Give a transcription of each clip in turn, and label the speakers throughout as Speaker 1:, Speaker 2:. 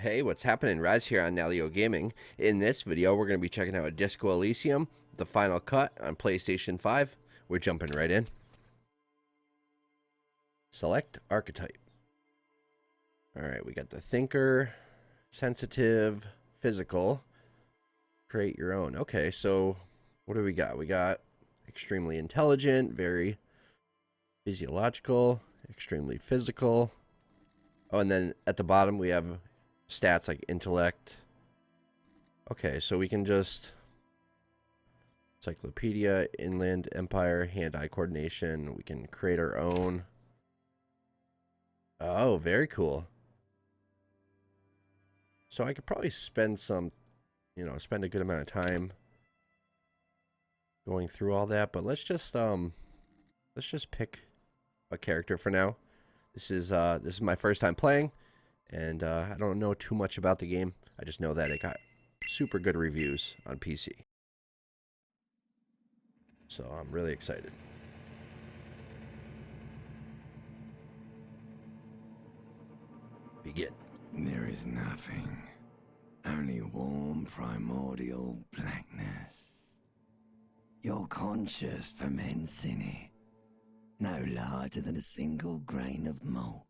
Speaker 1: Hey, what's happening? Raz here on Nalyo Gaming. In this video, we're going to be checking out Disco Elysium, the final cut on PlayStation 5. We're jumping right in. Select archetype. Alright, we got the thinker, sensitive, physical. Create your own. Okay, so what do we got? We got extremely intelligent, very physiological, extremely physical. Oh, and then at the bottom we have stats like intellect. Okay, so we can just encyclopedia, inland empire, hand-eye coordination. We can create our own. Oh, very cool. So I could probably spend spend a good amount of time going through all that, but let's just pick a character for now. This is my first time playing, and I don't know too much about the game. I just know that it got super good reviews on PC. So I'm really excited. Begin.
Speaker 2: There is nothing, only warm primordial blackness. Your conscious ferments in it, no larger than a single grain of malt.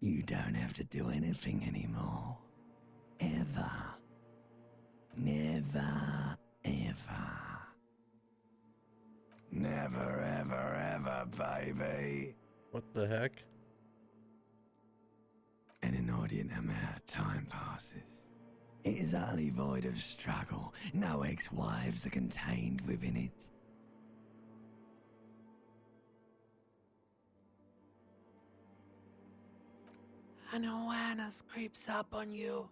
Speaker 2: You don't have to do anything anymore. Ever. Never, ever. Never, ever, ever, baby.
Speaker 1: What the heck?
Speaker 2: An inordinate amount of time passes. It is utterly void of struggle. No ex-wives are contained within it.
Speaker 3: An awareness creeps up on you.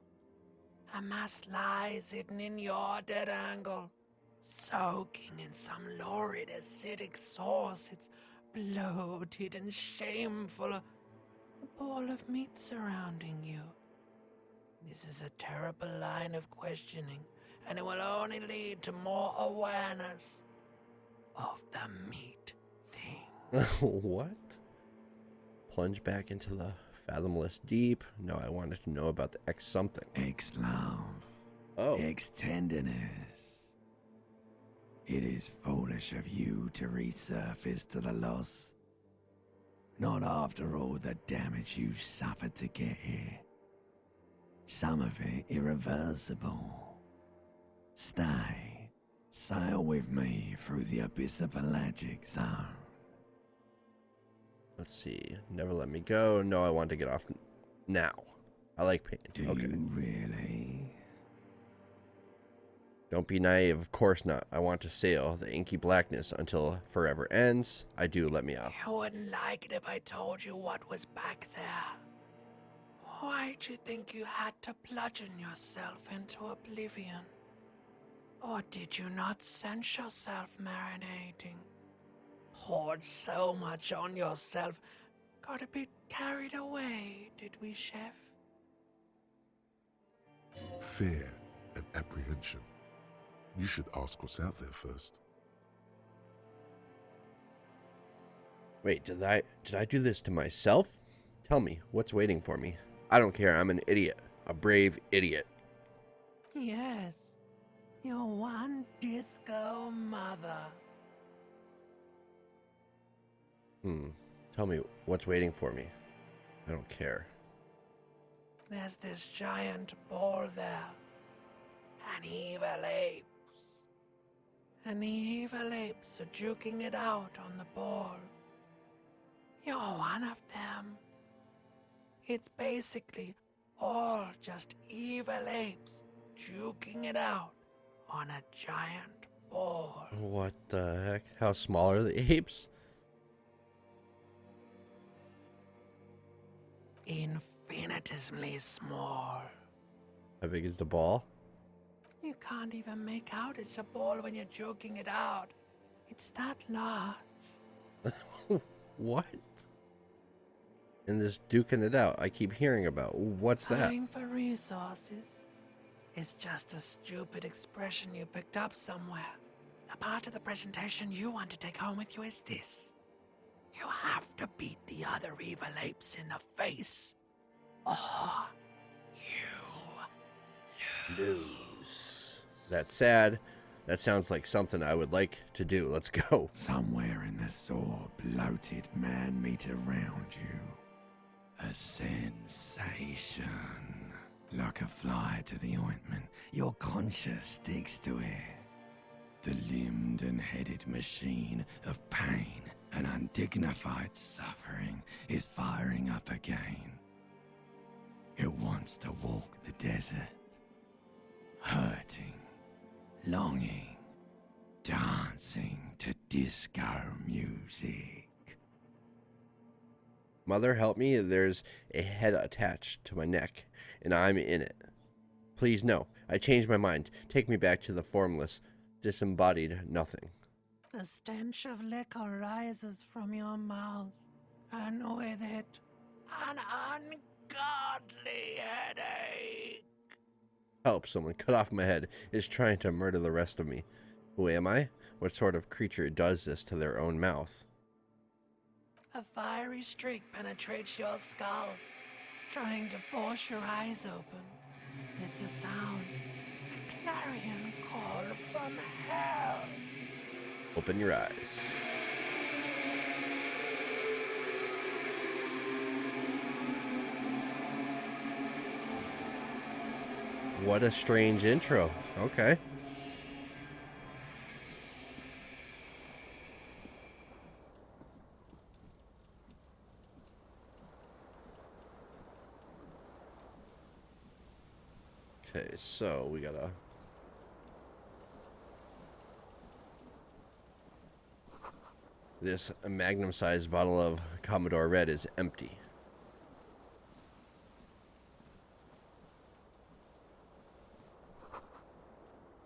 Speaker 3: A mass lies hidden in your dead angle, soaking in some lurid acidic sauce. It's bloated and shameful. A ball of meat surrounding you. This is a terrible line of questioning, and it will only lead to more awareness of the meat thing.
Speaker 1: What? Plunge back into the fathomless deep. No, I wanted to know about the X something.
Speaker 2: Ex-love.
Speaker 1: Oh.
Speaker 2: Ex-tenderness. It is foolish of you to resurface to the loss. Not after all the damage you've suffered to get here. Some of it irreversible. Stay. Sail with me through the abyss of pelagic zone.
Speaker 1: Let's see. Never let me go. No, I want to get off now. I like pain.
Speaker 2: Do you really?
Speaker 1: Don't be naive. Of course not. I want to sail the inky blackness until forever ends. I do. Let me off.
Speaker 3: You wouldn't like it if I told you what was back there. Why'd you think you had to bludgeon yourself into oblivion? Or did you not sense yourself marinating? Poured so much on yourself, got a bit carried away, did we, Chef?
Speaker 4: Fear and apprehension. You should ask what's out there first.
Speaker 1: Wait, did I do this to myself? Tell me, what's waiting for me? I don't care. I'm an idiot. A brave idiot.
Speaker 3: Yes, your one disco mother.
Speaker 1: Tell me, what's waiting for me? I don't care.
Speaker 3: There's this giant ball there. An evil apes. And the evil apes are juking it out on the ball. You're one of them. It's basically all just evil apes juking it out on a giant ball.
Speaker 1: What the heck? How small are the apes?
Speaker 3: Infinitesimally small.
Speaker 1: How big is the ball?
Speaker 3: You can't even make out it's a ball when you're joking it out. It's that large.
Speaker 1: What? And this duking it out I keep hearing about. What's that?
Speaker 3: Dying for resources. It's just a stupid expression you picked up somewhere. The part of the presentation you want to take home with you is this. You have to beat the other evil apes in the face. Or You
Speaker 1: Lose. That's sad. That sounds like something I would like to do. Let's go.
Speaker 2: Somewhere in the sore, bloated man meat around you. A sensation. Like a fly to the ointment, your conscience sticks to it. The limbed and headed machine of pain and undignified suffering is firing up again. It wants to walk the desert, hurting, longing, dancing to disco music.
Speaker 1: Mother, help me. There's a head attached to my neck, and I'm in it. Please, no. I changed my mind. Take me back to the formless, disembodied nothing.
Speaker 3: The stench of liquor rises from your mouth, and with it, an ungodly headache.
Speaker 1: Help, someone cut off my head. Is trying to murder the rest of me. Who am I? What sort of creature does this to their own mouth?
Speaker 3: A fiery streak penetrates your skull, trying to force your eyes open. It's a sound, a clarion call from hell.
Speaker 1: Open your eyes. What a strange intro. Okay. Okay, so we gotta... This magnum-sized bottle of Commodore Red is empty.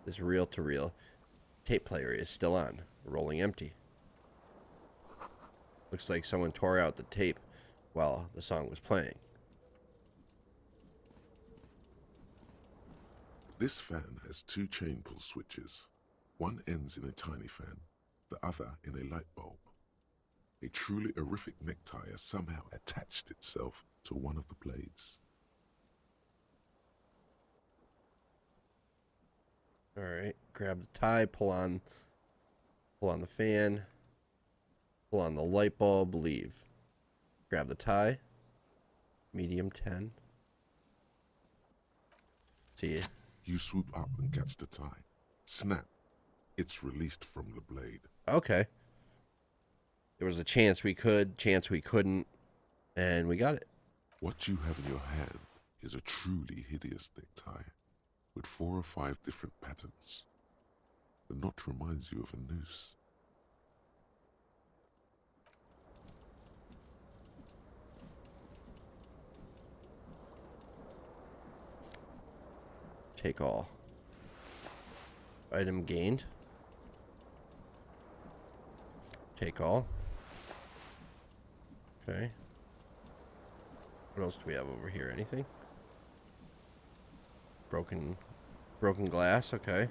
Speaker 1: This reel-to-reel tape player is still on, rolling empty. Looks like someone tore out the tape while the song was playing.
Speaker 4: This fan has two chain pull switches. One ends in a tiny fan, the other in a light bulb. A truly horrific necktie has somehow attached itself to one of the blades.
Speaker 1: All right, grab the tie, pull on the fan, pull on the light bulb, leave. Grab the tie, medium 10. See ya.
Speaker 4: You swoop up and catch the tie. Snap. It's released from the blade.
Speaker 1: Okay. There was a chance we could, chance we couldn't, and we got it.
Speaker 4: What you have in your hand is a truly hideous necktie with 4 or 5 different patterns. The knot reminds you of a noose.
Speaker 1: Take all. Item gained. Take all. Okay. What else do we have over here? Anything? Broken glass. Okay.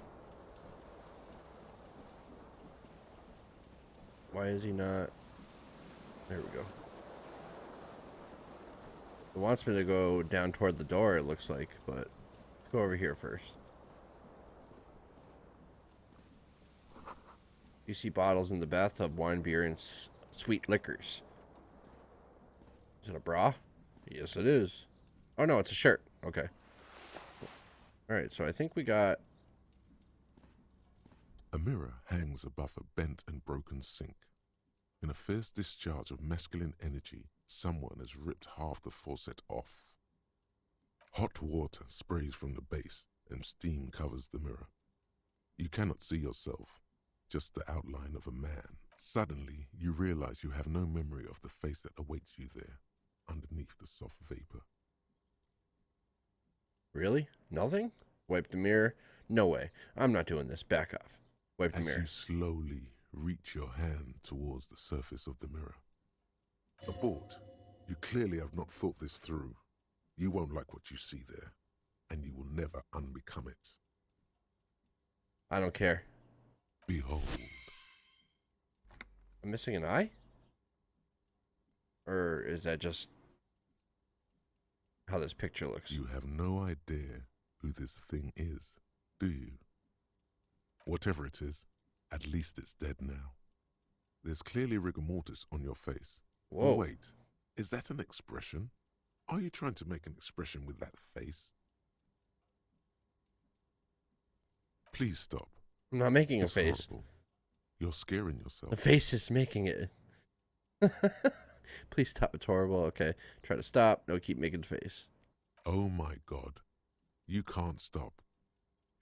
Speaker 1: Why is he not? There we go. It wants me to go down toward the door, it looks like, but let's go over here first. You see bottles in the bathtub, wine, beer, and sweet liquors. Is it a bra? Yes, it is. Oh, no, it's a shirt. Okay. All right, so I think we got...
Speaker 4: A mirror hangs above a bent and broken sink. In a fierce discharge of masculine energy, someone has ripped half the faucet off. Hot water sprays from the base and steam covers the mirror. You cannot see yourself, just the outline of a man. Suddenly, you realize you have no memory of the face that awaits you there, underneath the soft vapor.
Speaker 1: Really? Nothing? Wipe the mirror? No way. I'm not doing this. Back off. Wipe the
Speaker 4: As
Speaker 1: mirror.
Speaker 4: you slowly reach your hand towards the surface of the mirror. Abort. You clearly have not thought this through. You won't like what you see there, and you will never unbecome it.
Speaker 1: I don't care.
Speaker 4: Behold.
Speaker 1: I'm missing an eye? Or is that just... how this picture looks.
Speaker 4: You have no idea who this thing is, do you? Whatever it is, at least it's dead now. There's clearly rigor mortis on your face.
Speaker 1: Whoa.
Speaker 4: Oh, wait, is that an expression? Are you trying to make an expression with that face? Please stop.
Speaker 1: I'm not making a
Speaker 4: It's
Speaker 1: face.
Speaker 4: horrible. You're scaring yourself.
Speaker 1: The face is making it. Please stop. It's horrible. Okay. Try to stop. No, keep making the face.
Speaker 4: Oh my God. You can't stop.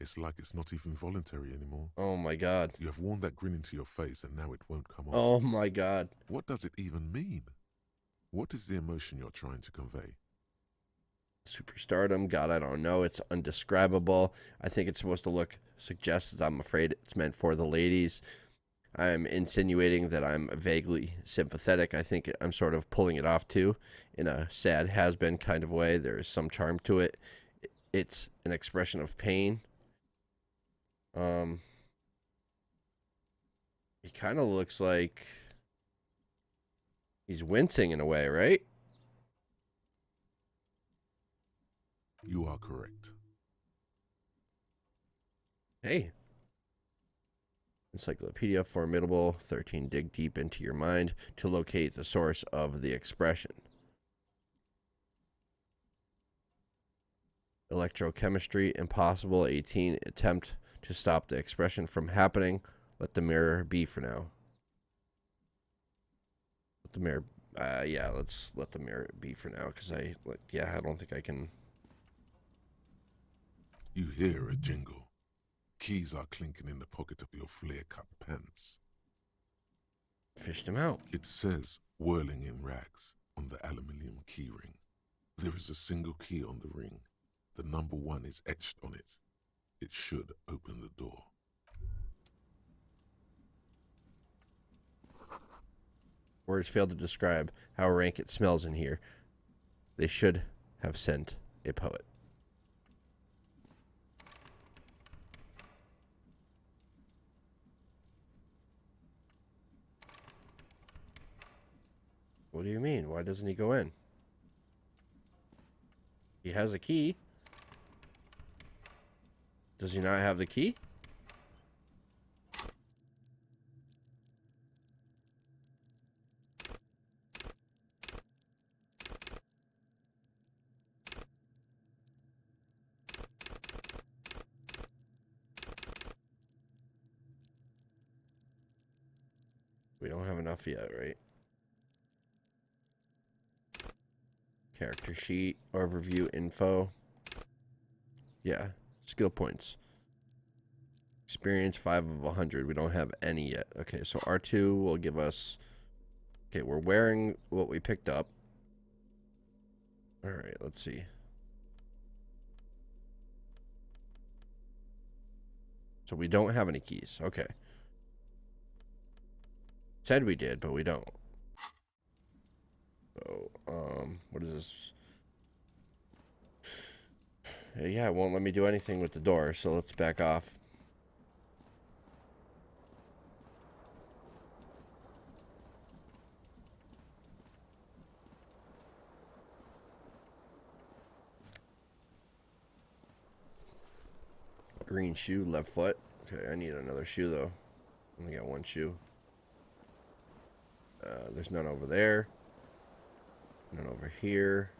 Speaker 4: It's like it's not even voluntary anymore.
Speaker 1: Oh my God.
Speaker 4: You have worn that grin into your face and now it won't come off.
Speaker 1: Oh my God.
Speaker 4: What does it even mean? What is the emotion you're trying to convey?
Speaker 1: Superstardom. God, I don't know. It's undescribable. I think it's supposed to suggest as I'm afraid it's meant for the ladies. I'm insinuating that I'm vaguely sympathetic. I think I'm sort of pulling it off too, in a sad has-been kind of way. There's some charm to it. It's an expression of pain. He kind of looks like he's wincing in a way, right?
Speaker 4: You are correct.
Speaker 1: Hey. Encyclopedia Formidable 13. Dig deep into your mind to locate the source of the expression. Electrochemistry Impossible 18. Attempt to stop the expression from happening. Let the mirror be for now. Let the mirror... yeah, let's let the mirror be for now, because I don't think I can...
Speaker 4: You hear a jingle. Keys are clinking in the pocket of your flare-cut pants.
Speaker 1: Fished him out.
Speaker 4: It says, whirling in rags, on the aluminium key ring. There is a single key on the ring. The number 1 is etched on it. It should open the door.
Speaker 1: Words fail to describe how rank it smells in here. They should have sent a poet. What do you mean? Why doesn't he go in? He has a key. Does he not have the key? We don't have enough yet, right? Character sheet, overview, info. Yeah, skill points. Experience 5 of 100. We don't have any yet. Okay, so R2 will give us... Okay, we're wearing what we picked up. Alright, let's see. So we don't have any keys. Okay. Said we did, but we don't. So, what is this? Yeah, it won't let me do anything with the door, so let's back off. Green shoe, left foot. Okay, I need another shoe, though. Only got one shoe. There's none over there. None over here.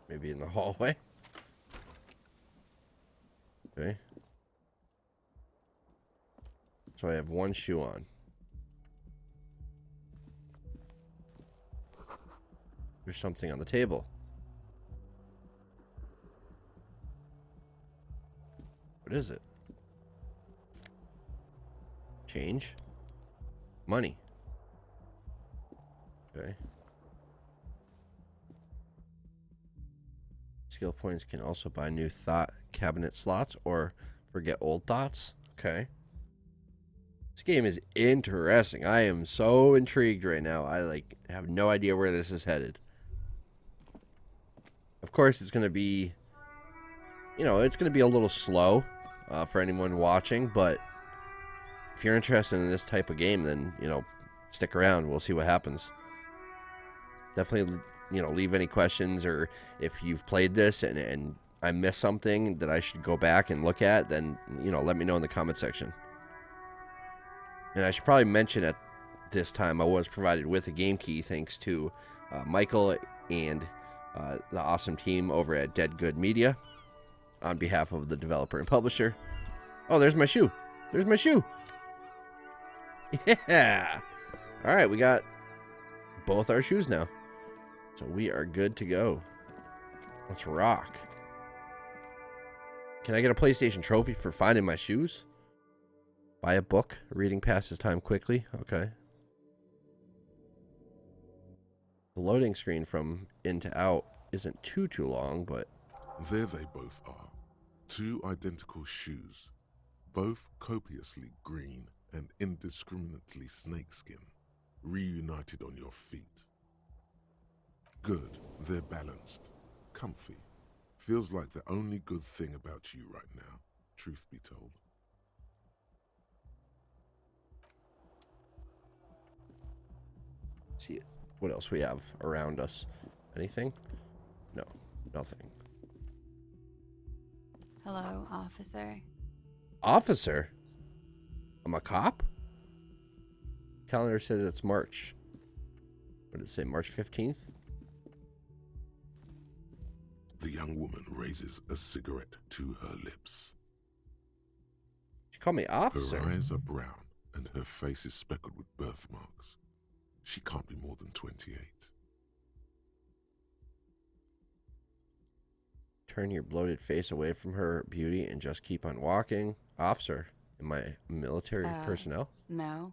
Speaker 1: Maybe in the hallway. Okay. So I have one shoe on. There's something on the table. What is it? Change. Money. Okay. Skill points can also buy new thought cabinet slots or forget old thoughts. Okay. This game is interesting. I am so intrigued right now. I have no idea where this is headed. Of course, it's going to be, it's going to be a little slow for anyone watching, but if you're interested in this type of game, then, stick around. We'll see what happens. Definitely, leave any questions, or if you've played this and I missed something that I should go back and look at, then, let me know in the comment section. And I should probably mention at this time I was provided with a game key thanks to Michael and the awesome team over at Dead Good Media on behalf of the developer and publisher. Oh, there's my shoe. There's my shoe. Yeah. All right, we got both our shoes now. So we are good to go. Let's rock. Can I get a PlayStation trophy for finding my shoes? Buy a book. Reading passes time quickly. Okay. The loading screen from in to out isn't too long, but...
Speaker 4: There they both are. Two identical shoes. Both copiously green and indiscriminately snakeskin. Reunited on your feet. Good. They're balanced. Comfy. Feels like the only good thing about you right now, truth be told.
Speaker 1: See what else we have around us. Anything? No, nothing.
Speaker 5: Hello, officer.
Speaker 1: Officer? I'm a cop? Calendar says it's March. What did it say? March 15th?
Speaker 4: The young woman raises a cigarette to her lips.
Speaker 1: She called me officer.
Speaker 4: Her eyes are brown and her face is speckled with birthmarks. She can't be more than 28.
Speaker 1: Turn your bloated face away from her beauty and just keep on walking. Officer, am I military personnel?
Speaker 5: No.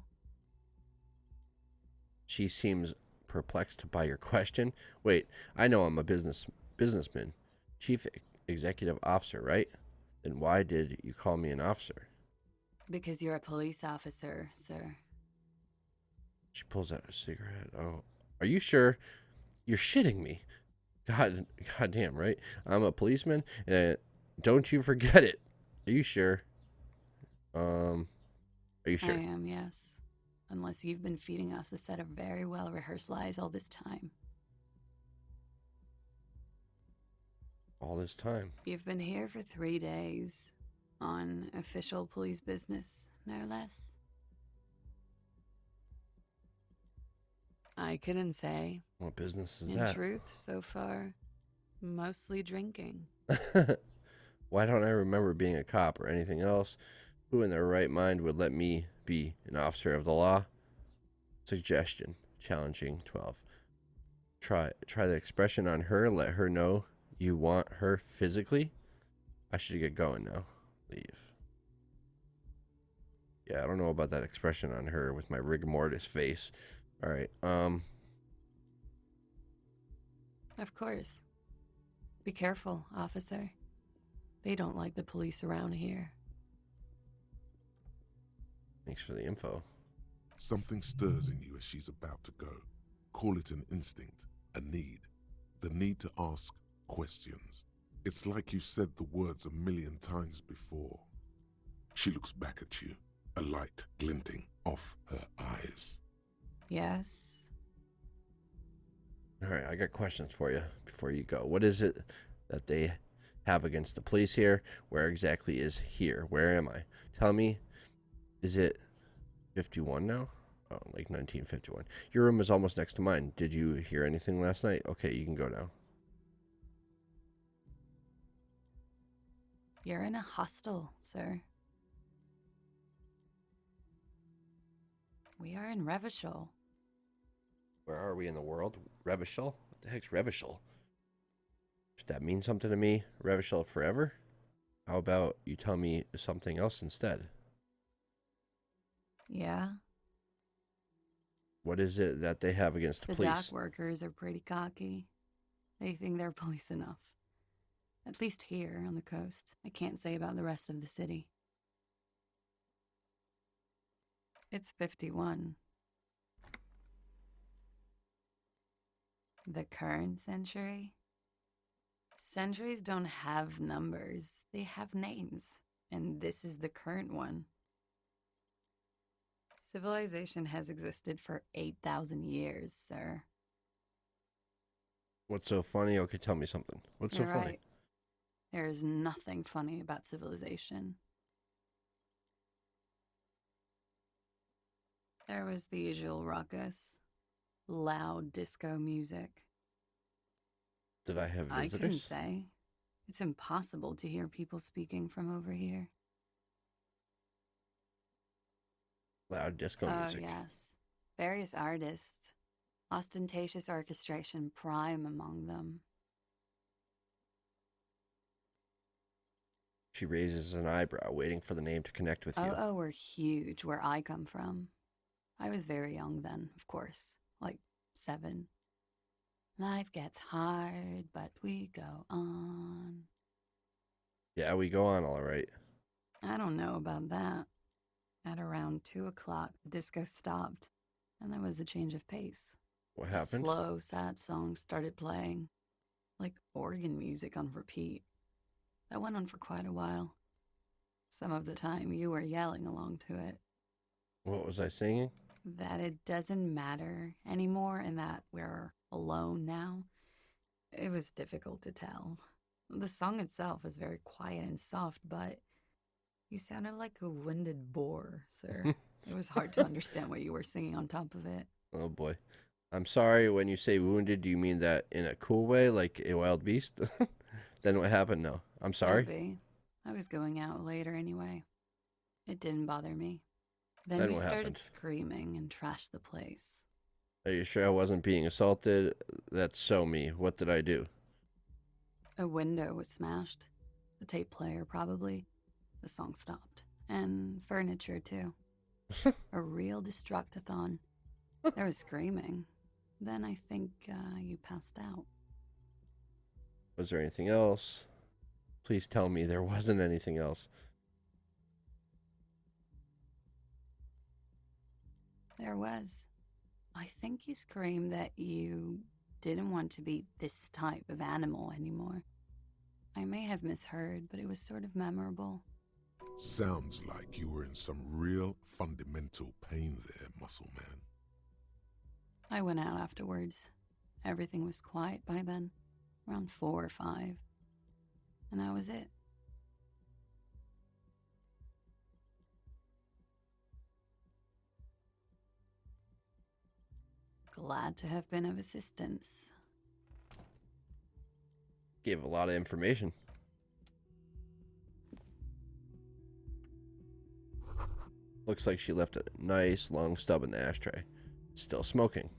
Speaker 1: She seems perplexed by your question. Wait, I know I'm a businessman. Chief executive officer, right? Then why did you call me an officer?
Speaker 5: Because you're a police officer, sir.
Speaker 1: She pulls out a cigarette. Oh, are you sure? You're shitting me. God damn, right? I'm a policeman, and don't you forget it. Are you sure? Are you sure?
Speaker 5: I am, yes. Unless you've been feeding us a set of very well-rehearsed lies all this time.
Speaker 1: All this time.
Speaker 5: You've been here for 3 days. On official police business, no less. I couldn't say.
Speaker 1: What business is
Speaker 5: In
Speaker 1: that?
Speaker 5: truth, so far, mostly drinking.
Speaker 1: Why don't I remember being a cop or anything else? Who in their right mind would let me be an officer of the law? Suggestion. Challenging 12. Try the expression on her. Let her know you want her physically. I should get going now. Leave. Yeah, I don't know about that expression on her with my rigor mortis face. All right.
Speaker 5: Of course. Be careful, officer. They don't like the police around here.
Speaker 1: Thanks for the info.
Speaker 4: Something stirs in you as she's about to go. Call it an instinct, a need. The need to ask questions. It's like you said the words 1,000,000 times before. She looks back at you, a light glinting off her eyes.
Speaker 5: Yes?
Speaker 1: All right, I got questions for you before you go. What is it that they have against the police here? Where exactly is here? Where am I? Tell me, is it 51 now? Oh, like 1951. Your room is almost next to mine. Did you hear anything last night? Okay, you can go now.
Speaker 5: You're in a hostel, sir. We are in Revachol.
Speaker 1: Where are we in the world? Revachol? What the heck's Revachol? Does that mean something to me? Revachol forever? How about you tell me something else instead?
Speaker 5: Yeah?
Speaker 1: What is it that they have against the
Speaker 5: The
Speaker 1: police?
Speaker 5: dock workers are pretty cocky. They think they're police enough. At least here on the coast. I can't say about the rest of the city. It's 51. The current century? Centuries don't have numbers. They have names. And this is the current one. Civilization has existed for 8,000 years, sir.
Speaker 1: What's so funny? Okay, tell me something. What's
Speaker 5: You're
Speaker 1: so funny?
Speaker 5: right. There is nothing funny about civilization. There was the usual ruckus, loud disco music.
Speaker 1: Did I have
Speaker 5: I couldn't
Speaker 1: visitors?
Speaker 5: say. It's impossible to hear people speaking from over here.
Speaker 1: Loud disco
Speaker 5: Oh,
Speaker 1: music.
Speaker 5: yes. Various artists. Ostentatious orchestration prime among them.
Speaker 1: She raises an eyebrow, waiting for the name to connect with you.
Speaker 5: Oh, were huge where I come from. I was very young then, of course. Like 7. Life gets hard, but we go on.
Speaker 1: Yeah, we go on all right.
Speaker 5: I don't know about that. At around 2 o'clock, the disco stopped, and there was a change of pace.
Speaker 1: What
Speaker 5: A
Speaker 1: happened?
Speaker 5: slow, sad song started playing, like organ music on repeat. That went on for quite a while. Some of the time, you were yelling along to it.
Speaker 1: What was I singing?
Speaker 5: That it doesn't matter anymore and that we're alone now. It was difficult to tell. The song itself was very quiet and soft, but you sounded like a winded boar, sir. It was hard to understand what you were singing on top of it.
Speaker 1: Oh boy. I'm sorry, when you say wounded, do you mean that in a cool way, like a wild beast? Then what happened? No. I'm sorry.
Speaker 5: Could be. I was going out later anyway. It didn't bother me. Then
Speaker 1: Then
Speaker 5: we
Speaker 1: what
Speaker 5: started
Speaker 1: happened?
Speaker 5: screaming and trashed the place.
Speaker 1: Are you sure I wasn't being assaulted? That's so me. What did I do?
Speaker 5: A window was smashed. The tape player, probably. The song stopped. And furniture, too. A real destructathon. There was screaming. Then I think you passed out.
Speaker 1: Was there anything else? Please tell me there wasn't anything else.
Speaker 5: There was. I think you screamed that you didn't want to be this type of animal anymore. I may have misheard, but it was sort of memorable.
Speaker 4: Sounds like you were in some real fundamental pain there, muscle man.
Speaker 5: I went out afterwards. Everything was quiet by then, around 4 or 5. And that was it. Glad to have been of assistance.
Speaker 1: Gave a lot of information. Looks like she left a nice long stub in the ashtray. Still smoking.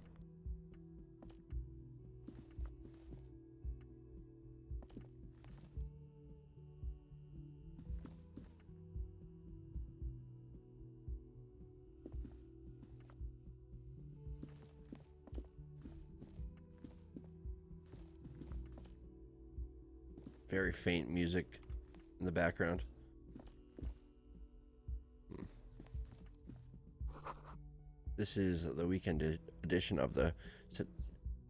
Speaker 1: Very faint music in the background. This is the weekend edition of the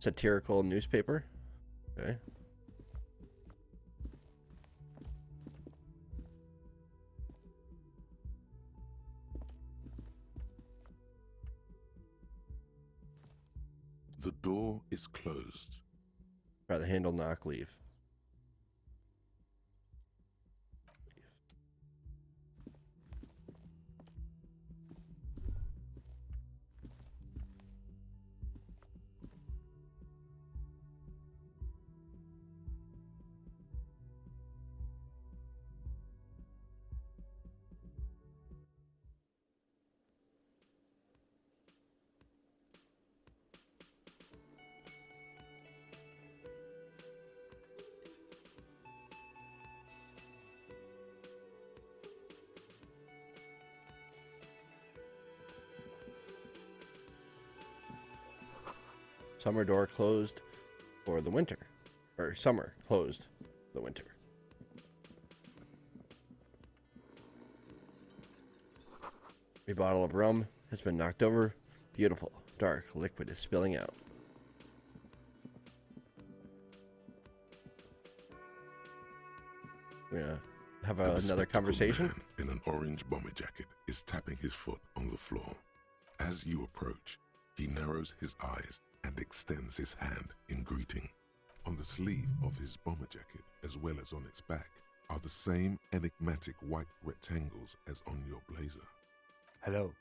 Speaker 1: satirical newspaper. Okay.
Speaker 4: The door is closed.
Speaker 1: Try the handle, knock, leave. Summer door closed for the winter. Or summer closed for the winter. A bottle of rum has been knocked over. Beautiful, dark liquid is spilling out. We're gonna have
Speaker 4: A
Speaker 1: another
Speaker 4: bespectacled
Speaker 1: conversation.
Speaker 4: man in an orange bomber jacket is tapping his foot on the floor. As you approach, he narrows his eyes and extends his hand in greeting. On the sleeve of his bomber jacket, as well as on its back, are the same enigmatic white rectangles as on your blazer.
Speaker 6: Hello,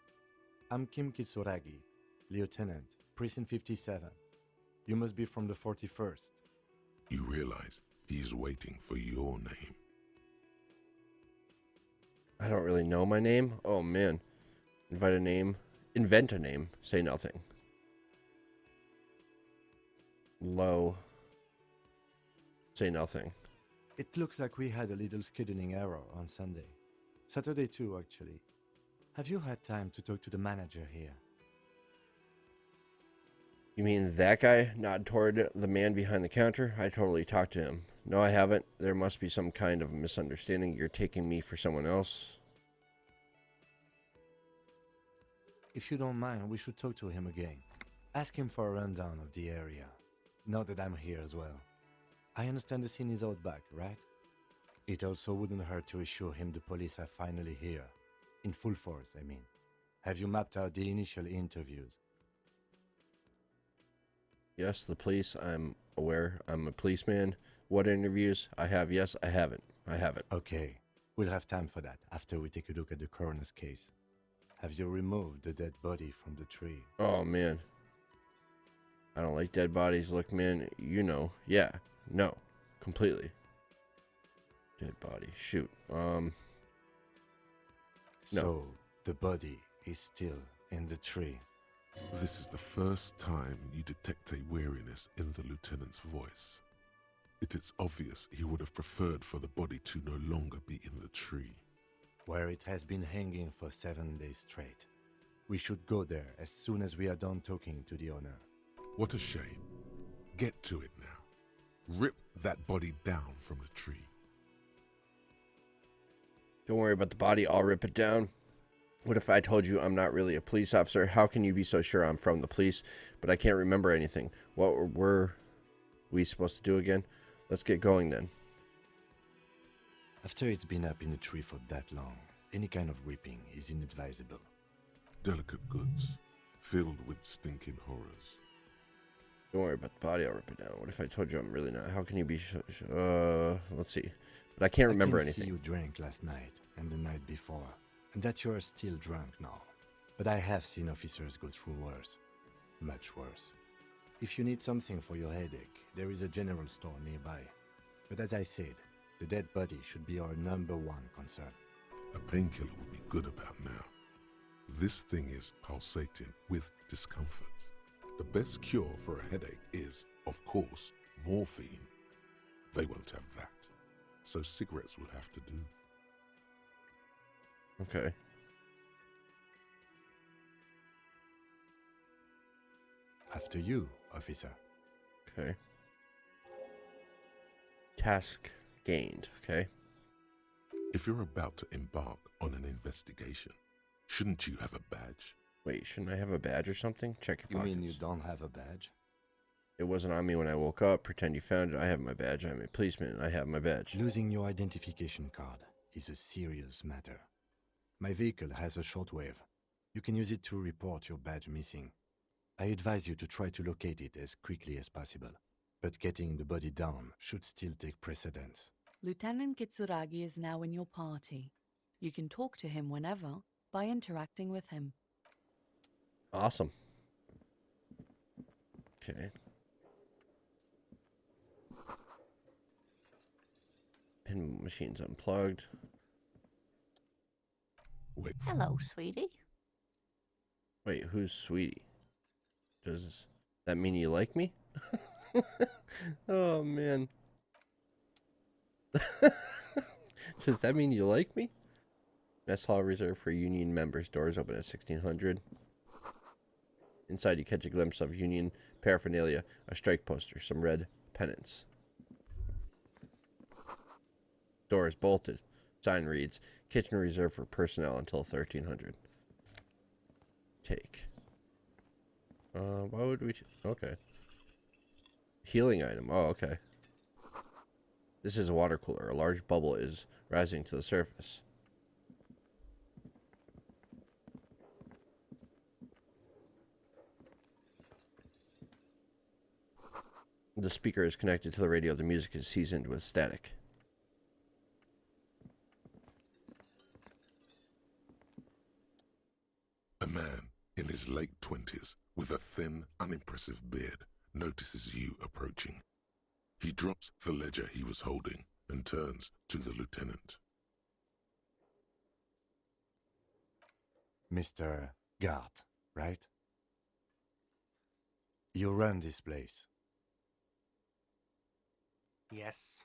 Speaker 6: I'm Kim Kitsuragi, Lieutenant, Precinct 57. You must be from the 41st.
Speaker 4: You realize he's waiting for your name.
Speaker 1: I don't really know my name. Oh man. Invent a name, say nothing. Low. Say nothing.
Speaker 6: It looks like we had a little scheduling error on Sunday. Saturday too, actually. Have you had time to talk to the manager here?
Speaker 1: You mean that guy? Nod toward the man behind the counter. I totally talked to him. No, I haven't. There must be some kind of misunderstanding. You're taking me for someone else.
Speaker 6: If you don't mind, we should talk to him again. Ask him for a rundown of the area. Now that I'm here as well. I understand the scene is out back, right? It also wouldn't hurt to assure him the police are finally here. In full force, I mean. Have you mapped out the initial interviews?
Speaker 1: Yes, the police. I'm aware. I'm a policeman. What interviews? I have. Yes, I haven't. I haven't.
Speaker 6: Okay. We'll have time for that after we take a look at the coroner's case. Have you removed the dead body from the tree?
Speaker 1: Oh, man. I don't like dead bodies. Look, man, you know. Yeah. No. Completely. Dead body. Shoot. No.
Speaker 6: So, the body is still in the tree.
Speaker 4: This is the first time you detect a weariness in the lieutenant's voice. It is obvious he would have preferred for the body to no longer be in the tree.
Speaker 6: Where it has been hanging for 7 days straight. We should go there as soon as we are done talking to the owner.
Speaker 4: What a shame. Get to it now. Rip that body down from the tree.
Speaker 1: Don't worry about the body. I'll rip it down. What if I told you I'm not really a police officer? How can you be so sure I'm from the police? But I can't remember anything. What were we supposed to do again? Let's get going then.
Speaker 6: After it's been up in a tree for that long, any kind of ripping is inadvisable.
Speaker 4: Delicate goods, filled with stinking horrors.
Speaker 1: Don't worry about the body. I'll rip it down. What if I told you I'm really not? How can you be so let's see. But I can't remember anything.
Speaker 6: I can see you drank last night and the night before, and that you are still drunk now. But I have seen officers go through worse. Much worse. If you need something for your headache, there is a general store nearby. But as I said, the dead body should be our #1 concern.
Speaker 4: A painkiller would be good about now. This thing is pulsating with discomfort. The best cure for a headache is, of course, morphine. They won't have that, so cigarettes will have to do.
Speaker 1: Okay.
Speaker 6: After you, officer.
Speaker 1: Okay. Task gained. Okay.
Speaker 4: If you're about to embark on an investigation, shouldn't you have a badge?
Speaker 1: Wait, shouldn't I have a badge or something? Check your
Speaker 6: You
Speaker 1: pockets.
Speaker 6: mean you don't have a badge?
Speaker 1: It wasn't on me when I woke up. Pretend you found it. I have my badge. I'm a policeman. I have my badge.
Speaker 6: Losing your identification card is a serious matter. My vehicle has a shortwave. You can use it to report your badge missing. I advise you to try to locate it as quickly as possible. But getting the body down should still take precedence.
Speaker 5: Lieutenant Kitsuragi is now in your party. You can talk to him whenever by interacting with him.
Speaker 1: Awesome. Okay. Pin machine's unplugged.
Speaker 4: Wait,
Speaker 7: Hello, sweetie.
Speaker 1: Wait, who's Sweetie? Does that mean you like me? Oh, man. Does that mean you like me? Mess hall reserved for Union members. Doors open at 1600. Inside you catch a glimpse of Union paraphernalia, a strike poster, some red pennants. Door is bolted. Sign reads, kitchen reserved for personnel until 1300. Take. Why would we... Okay. Healing item. Oh, okay. This is a water cooler. A large bubble is rising to the surface. The speaker is connected to the radio. The music is seasoned with static.
Speaker 4: A man in his late 20s with a thin, unimpressive beard notices you approaching. He drops the ledger he was holding and turns to the lieutenant.
Speaker 6: Mr. Gart, right? You run this place.
Speaker 7: Yes.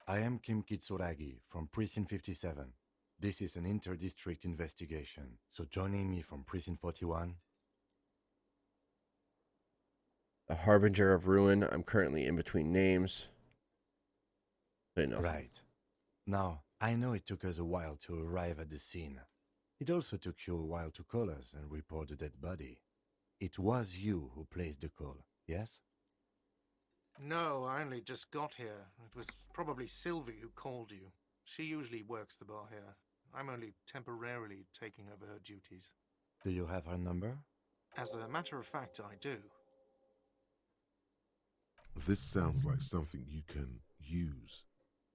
Speaker 6: I am Kim Kitsuragi from Precinct 57. This is an inter-district investigation, so joining me from Precinct 41.
Speaker 1: A harbinger of ruin. I'm currently in between names. Say nothing.
Speaker 6: Right. Now, I know it took us a while to arrive at the scene. It also took you a while to call us and report the dead body. It was you who placed the call, yes?
Speaker 7: No, I only just got here. It was probably Sylvie who called you. She usually works the bar here. I'm only temporarily taking over her duties.
Speaker 6: Do you have her number?
Speaker 7: As a matter of fact, I do.
Speaker 4: This sounds like something you can use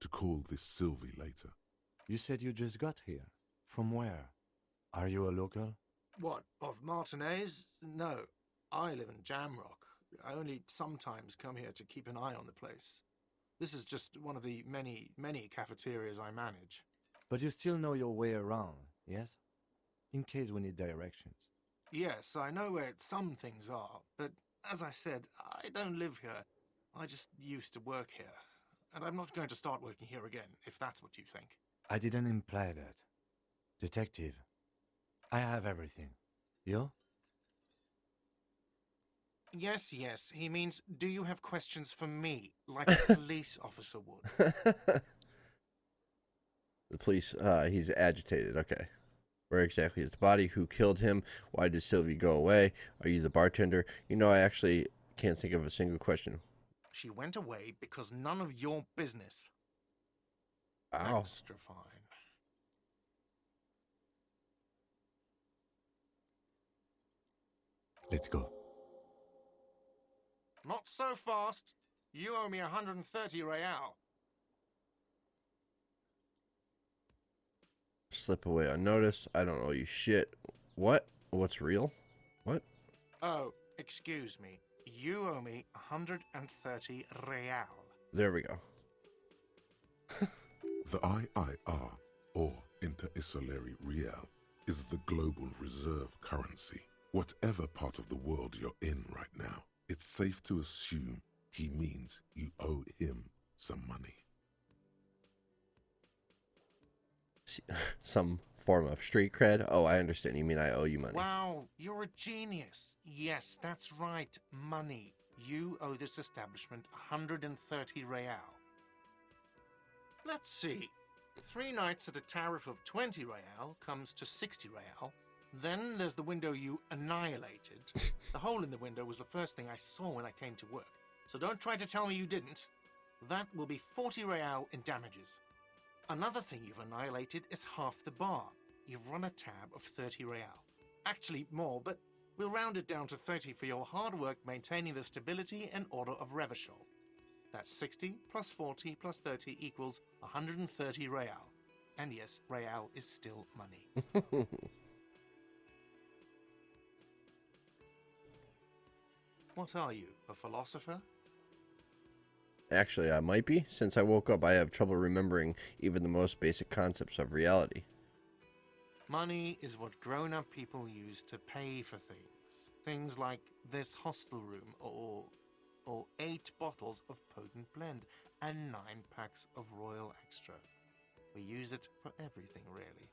Speaker 4: to call this Sylvie later.
Speaker 6: You said you just got here. From where? Are you a local?
Speaker 7: What, of Martinez? No, I live in Jamrock. I only sometimes come here to keep an eye on the place. This is just one of the many, many cafeterias I manage.
Speaker 6: But you still know your way around, yes? In case we need directions.
Speaker 7: Yes, I know where some things are, but as I said, I don't live here. I just used to work here. And I'm not going to start working here again, if that's what you think.
Speaker 6: I didn't imply that. Detective, I have everything. You?
Speaker 7: Yes, yes. He means, do you have questions for me, like a police officer would?
Speaker 1: The police, he's agitated. Okay. Where exactly is the body? Who killed him? Why did Sylvie go away? Are you the bartender? You know, I actually can't think of a single question.
Speaker 7: She went away because none of your business.
Speaker 1: Ow.
Speaker 7: Extra fine.
Speaker 6: Let's go.
Speaker 7: Not so fast. You owe me 130 real.
Speaker 1: Slip away unnoticed. I don't owe you shit. What? What's real? What?
Speaker 7: Oh, excuse me. You owe me 130 real.
Speaker 1: There we go.
Speaker 4: The IIR, or Interrogate Real, is the global reserve currency. Whatever part of the world you're in right now, it's safe to assume he means you owe him some money.
Speaker 1: Some form of street cred? Oh, I understand. You mean I owe you money.
Speaker 7: Wow, you're a genius. Yes, that's right. Money. You owe this establishment 130 real. Let's see. 3 nights at a tariff of 20 real comes to 60 real. Then there's the window you annihilated. The hole in the window was the first thing I saw when I came to work. So don't try to tell me you didn't. That will be 40 real in damages. Another thing you've annihilated is half the bar. You've run a tab of 30 real. Actually more, but we'll round it down to 30 for your hard work maintaining the stability and order of Revachol. That's 60 plus 40 plus 30 equals 130 real. And yes, real is still money. What are you, a philosopher?
Speaker 1: Actually, I might be. Since I woke up, I have trouble remembering even the most basic concepts of reality.
Speaker 7: Money is what grown-up people use to pay for things. Things like this hostel room, or 8 bottles of potent blend, and 9 packs of Royal Extra. We use it for everything, really.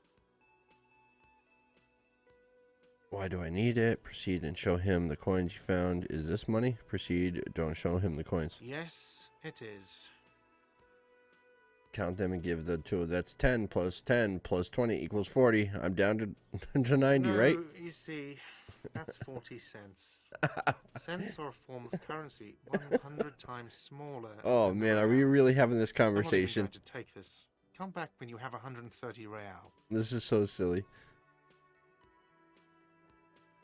Speaker 1: Why do I need it? Proceed and show him the coins you found. Is this money? Proceed, don't show him the coins.
Speaker 7: Yes, it is.
Speaker 1: Count them and give the two. That's 10 plus 10 plus 20 equals 40. I'm down to 90,
Speaker 7: No,
Speaker 1: right?
Speaker 7: you see, that's 40 cents. Cents are a form of currency 100 times smaller.
Speaker 1: Oh
Speaker 7: than
Speaker 1: man, are
Speaker 7: real.
Speaker 1: we really having this
Speaker 7: I'm not even
Speaker 1: conversation?
Speaker 7: going to take this. Come back when you have 130 real.
Speaker 1: This is so silly.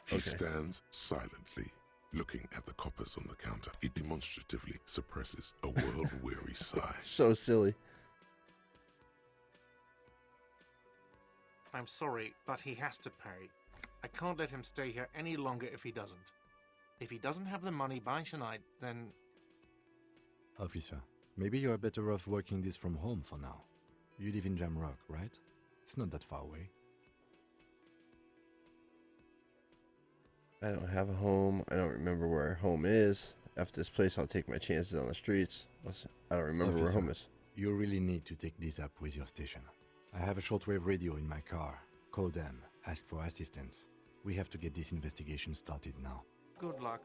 Speaker 4: He
Speaker 1: Okay.
Speaker 4: stands silently, Looking at the coppers on the counter, it demonstratively suppresses a world-weary sigh.
Speaker 1: So silly.
Speaker 7: I'm sorry, but he has to pay. I can't let him stay here any longer if he doesn't. If he doesn't have the money by tonight, then...
Speaker 6: Officer, maybe you're better off working this from home for now. You live in Jamrock, right? It's not that far away.
Speaker 1: I don't have a home. I don't remember where home is. After this place, I'll take my chances on the streets. I don't remember where home is.
Speaker 6: You really need to take this up with your station. I have a shortwave radio in my car. Call them. Ask for assistance. We have to get this investigation started now.
Speaker 7: Good luck.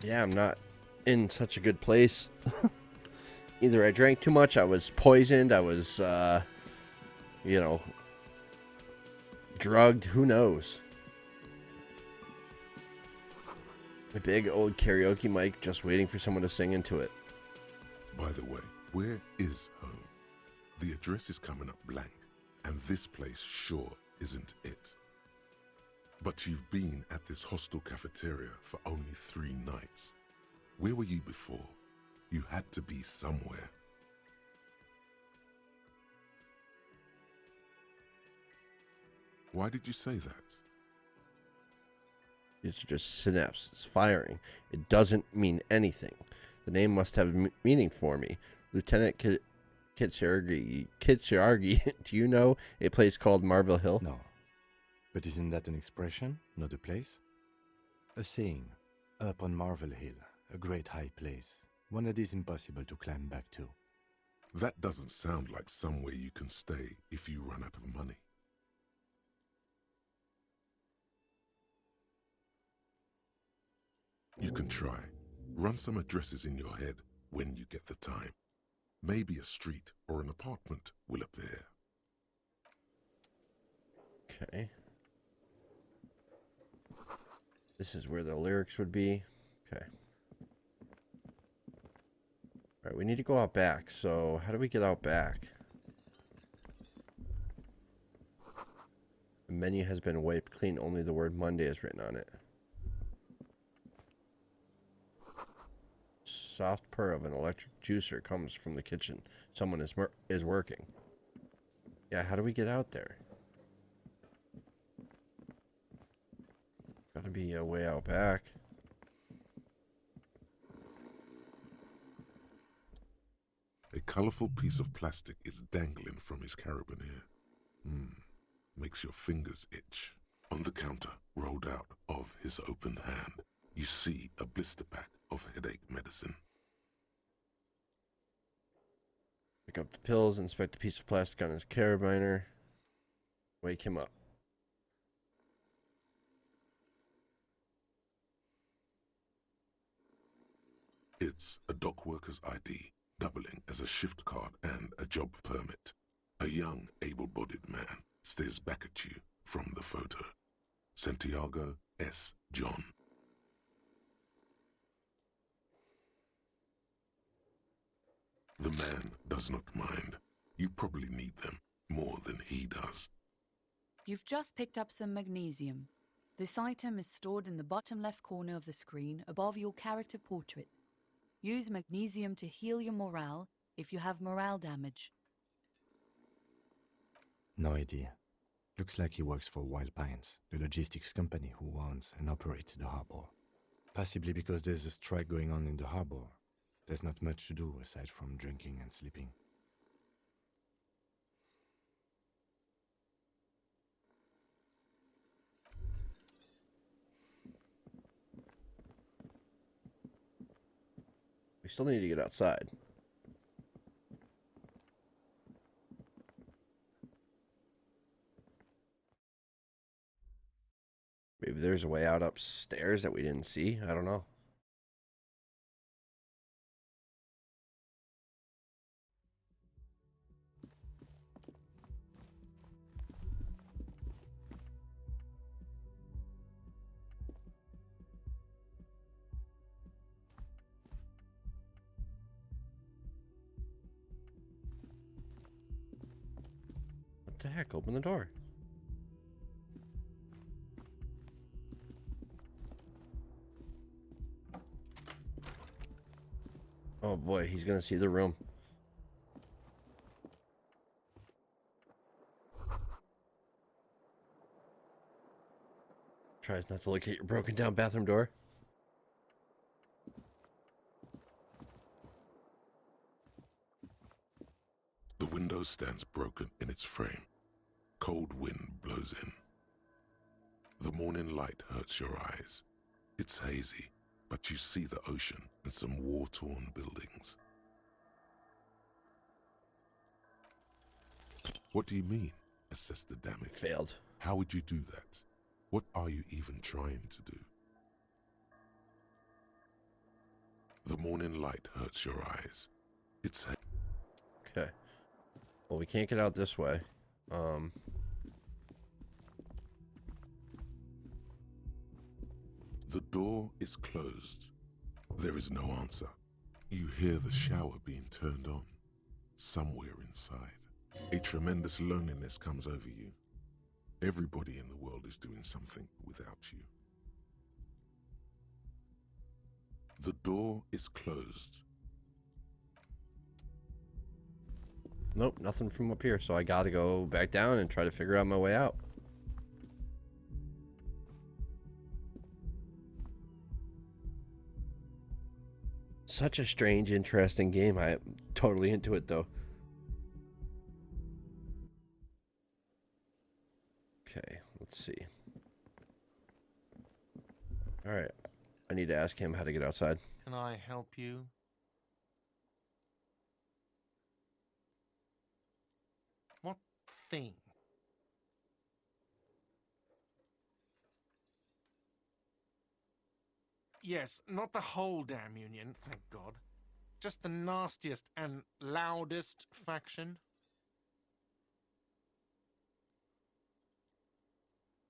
Speaker 1: Yeah, I'm not in such a good place. Either I drank too much, I was poisoned, I was, drugged, who knows? A big old karaoke mic just waiting for someone to sing into it.
Speaker 4: By the way, where is home? The address is coming up blank, and this place sure isn't it. But you've been at this hostel cafeteria for only 3 nights. Where were you before? You had to be somewhere. Why did you say that?
Speaker 1: These are just synapses firing. It doesn't mean anything. The name must have meaning for me. Lieutenant Kitsuragi. Do you know a place called Marble Hill?
Speaker 6: No. But isn't that an expression, not a place? A saying. Up on Marble Hill, a great high place. One that is impossible to climb back to.
Speaker 4: That doesn't sound like somewhere you can stay if you run out of money. You can try. Run some addresses in your head when you get the time. Maybe a street or an apartment will appear.
Speaker 1: Okay. This is where the lyrics would be. Okay. Alright, we need to go out back. So, how do we get out back? The menu has been wiped clean. Only the word Monday is written on it. Soft purr of an electric juicer comes from the kitchen. Someone is working. Yeah, how do we get out there? Gotta be a way out back.
Speaker 4: A colorful piece of plastic is dangling from his carabiner. Makes your fingers itch. On the counter, rolled out of his open hand, you see a blister pack of headache medicine.
Speaker 1: Pick up the pills, inspect the piece of plastic on his carabiner. Wake him up.
Speaker 4: It's a dock worker's ID, doubling as a shift card and a job permit. A young, able-bodied man stares back at you from the photo. Santiago S. John. The man does not mind. You probably need them more than he does.
Speaker 5: You've just picked up some magnesium. This item is stored in the bottom left corner of the screen above your character portrait. Use magnesium to heal your morale if you have morale damage.
Speaker 6: No idea. Looks like he works for Wild Pines, the logistics company who owns and operates the harbor. Possibly because there's a strike going on in the harbor. There's not much to do aside from drinking and sleeping.
Speaker 1: We still need to get outside. Maybe there's a way out upstairs that we didn't see. I don't know. What the heck? Open the door. Oh boy, he's gonna see the room. Tries not to look at your broken down bathroom door.
Speaker 4: The window stands broken in its frame. Cold wind blows in. The morning light hurts your eyes. It's hazy, but you see the ocean and some war-torn buildings. What do you mean, assess the damage?
Speaker 1: Failed.
Speaker 4: How would you do that? What are you even trying to do? The morning light hurts your eyes. It's
Speaker 1: Okay. Well, we can't get out this way.
Speaker 4: The door is closed. There is no answer. You hear the shower being turned on. Somewhere inside, a tremendous loneliness comes over you. Everybody in the world is doing something without you. The door is closed.
Speaker 1: Nope, nothing from up here, so I gotta go back down and try to figure out my way out. Such a strange, interesting game. I'm totally into it, though. Okay, let's see. Alright, I need to ask him how to get outside.
Speaker 7: Can I help you? What thing? Yes, not the whole damn union, thank God. Just the nastiest and loudest faction.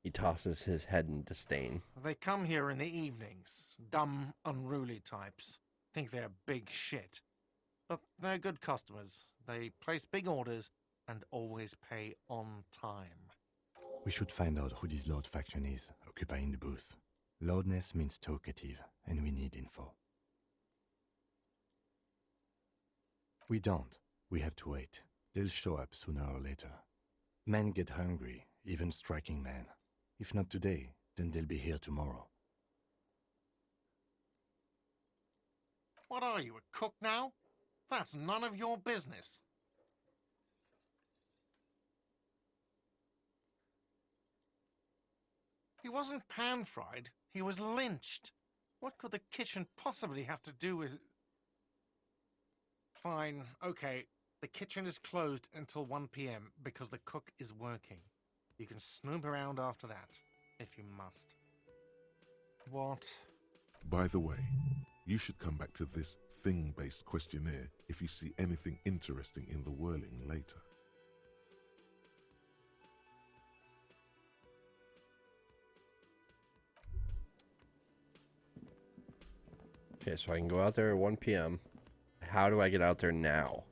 Speaker 1: He tosses his head in disdain.
Speaker 7: They come here in the evenings. Dumb, unruly types. Think they're big shit. But they're good customers. They place big orders and always pay on time.
Speaker 6: We should find out who this Lord faction is, occupying the booth. Loudness means talkative, and we need info. We don't. We have to wait. They'll show up sooner or later. Men get hungry, even striking men. If not today, then they'll be here tomorrow.
Speaker 7: What are you, a cook now? That's none of your business. He wasn't pan-fried, he was lynched. What could the kitchen possibly have to do with... Fine, okay. The kitchen is closed until 1 p.m. because the cook is working. You can snoop around after that, if you must. What?
Speaker 4: By the way, you should come back to this thing-based questionnaire if you see anything interesting in the whirling later.
Speaker 1: Okay, so I can go out there at 1 p.m. How do I get out there now?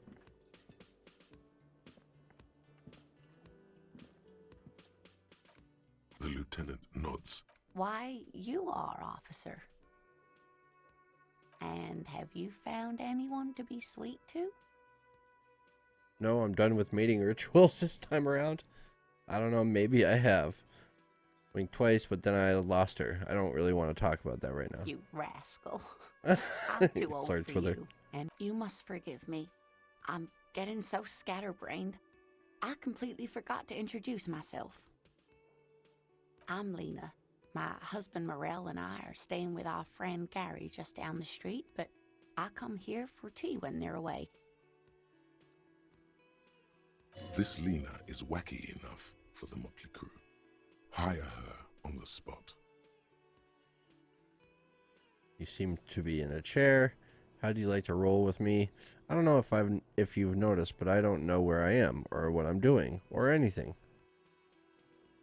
Speaker 4: The lieutenant nods.
Speaker 8: Why, you are, officer. And have you found anyone to be sweet to?
Speaker 1: No, I'm done with mating rituals this time around. I don't know, maybe I have. Winked twice, but then I lost her. I don't really want to talk about that right now.
Speaker 8: You rascal. I'm too old
Speaker 1: Flirts
Speaker 8: for
Speaker 1: with her.
Speaker 8: you, and you must forgive me. I'm getting so scatterbrained. I completely forgot to introduce myself. I'm Lena. My husband Morel and I are staying with our friend Gary just down the street, but I come here for tea when they're away.
Speaker 4: This Lena is wacky enough for the motley crew. Hire her on the spot.
Speaker 1: You seem to be in a chair. How do you like to roll with me? I don't know if you've noticed, but I don't know where I am or what I'm doing or anything.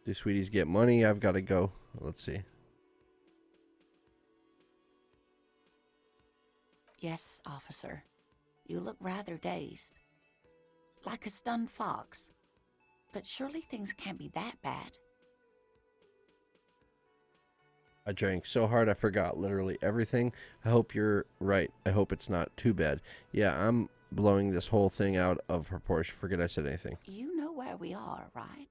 Speaker 1: Do sweeties get money? I've got to go. Let's see.
Speaker 8: Yes, officer. You look rather dazed. Like a stunned fox. But surely things can't be that bad.
Speaker 1: I drank so hard I forgot literally everything. I hope you're right. I hope it's not too bad. Yeah, I'm blowing this whole thing out of proportion. Forget I said anything.
Speaker 8: You know where we are, right?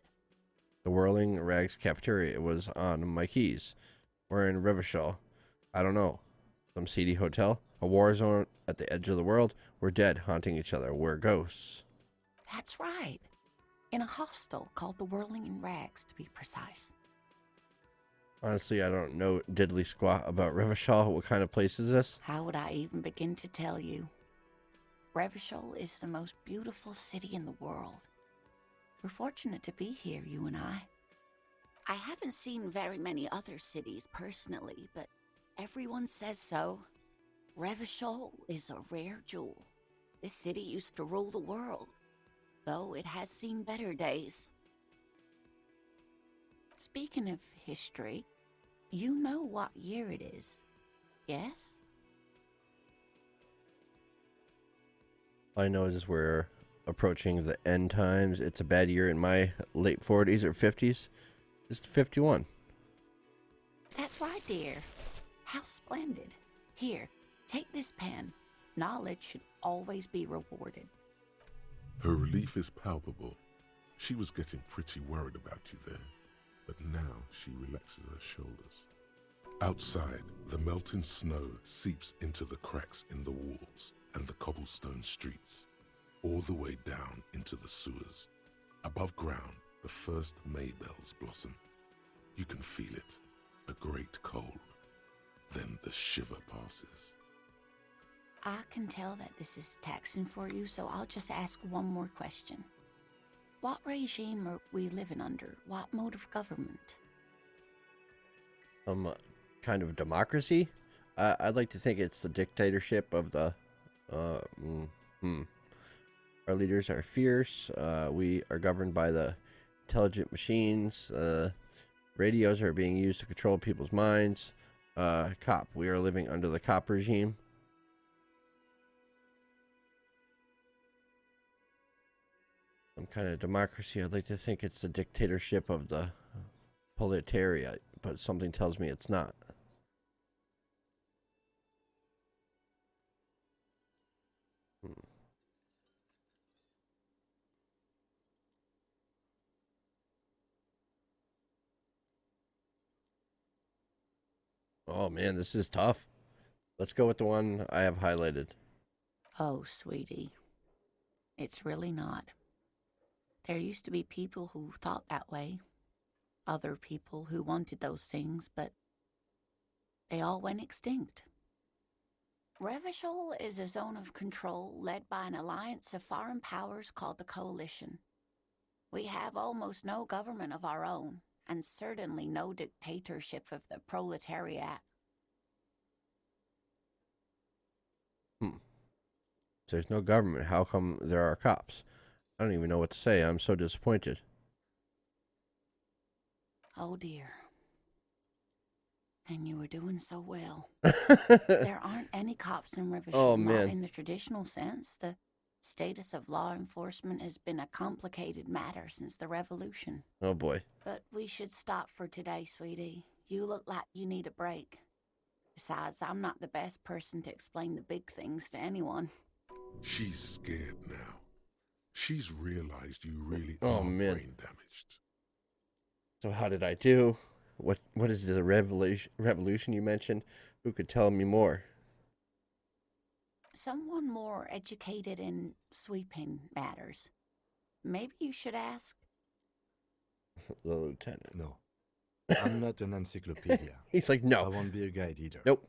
Speaker 1: The Whirling Rags Cafeteria. It was on my keys. We're in Revachol. I don't know. Some seedy hotel? A war zone at the edge of the world? We're dead, haunting each other. We're ghosts.
Speaker 8: That's right. In a hostel called the Whirling in Rags, to be precise.
Speaker 1: Honestly, I don't know diddly squat about Revachol. What kind of place is this?
Speaker 8: How would I even begin to tell you? Revachol is the most beautiful city in the world. We're fortunate to be here, you and I. I haven't seen very many other cities personally, but everyone says so. Revachol is a rare jewel. This city used to rule the world, though it has seen better days. Speaking of history, you know what year it is, yes?
Speaker 1: All I know is we're approaching the end times. It's a bad year in my late 40s or 50s. It's 51.
Speaker 8: That's right, dear. How splendid. Here, take this pen. Knowledge should always be rewarded.
Speaker 4: Her relief is palpable. She was getting pretty worried about you there, but now she relaxes her shoulders. Outside, the melting snow seeps into the cracks in the walls and the cobblestone streets, all the way down into the sewers. Above ground, the first maybells blossom. You can feel it, a great cold. Then the shiver passes.
Speaker 8: I can tell that this is taxing for you, so I'll just ask one more question. What regime are we living under? What mode of government?
Speaker 1: Kind of democracy? I'd like to think it's the dictatorship of the... Our leaders are fierce. We are governed by the intelligent machines. Radios are being used to control people's minds. Cop. We are living under the cop regime. Some kind of democracy. I'd like to think it's the dictatorship of the proletariat, but something tells me it's not. Oh man, this is tough. Let's go with the one I have highlighted.
Speaker 8: Oh, sweetie. It's really not. There used to be people who thought that way. Other people who wanted those things, but they all went extinct. Revachol is a zone of control led by an alliance of foreign powers called the Coalition. We have almost no government of our own, and certainly no dictatorship of the proletariat.
Speaker 1: If there's no government, how come there are cops? I don't even know what to say. I'm so disappointed.
Speaker 8: Oh dear. And you were doing so well. There aren't any cops in Revachol,
Speaker 1: Oh,
Speaker 8: not
Speaker 1: man.
Speaker 8: in the traditional sense. The status of law enforcement has been a complicated matter since the revolution.
Speaker 1: Oh boy.
Speaker 8: But we should stop for today, sweetie. You look like you need a break. Besides, I'm not the best person to explain the big things to anyone.
Speaker 4: She's scared now. She's realized you really
Speaker 1: Oh,
Speaker 4: are
Speaker 1: man.
Speaker 4: brain damaged.
Speaker 1: So how did I do? What is the revolution you mentioned? Who could tell me more?
Speaker 8: Someone more educated in sweeping matters. Maybe you should ask.
Speaker 1: The lieutenant.
Speaker 6: No, I'm not an encyclopedia.
Speaker 1: He's like,
Speaker 6: I
Speaker 1: no.
Speaker 6: won't be a guide either.
Speaker 1: Nope.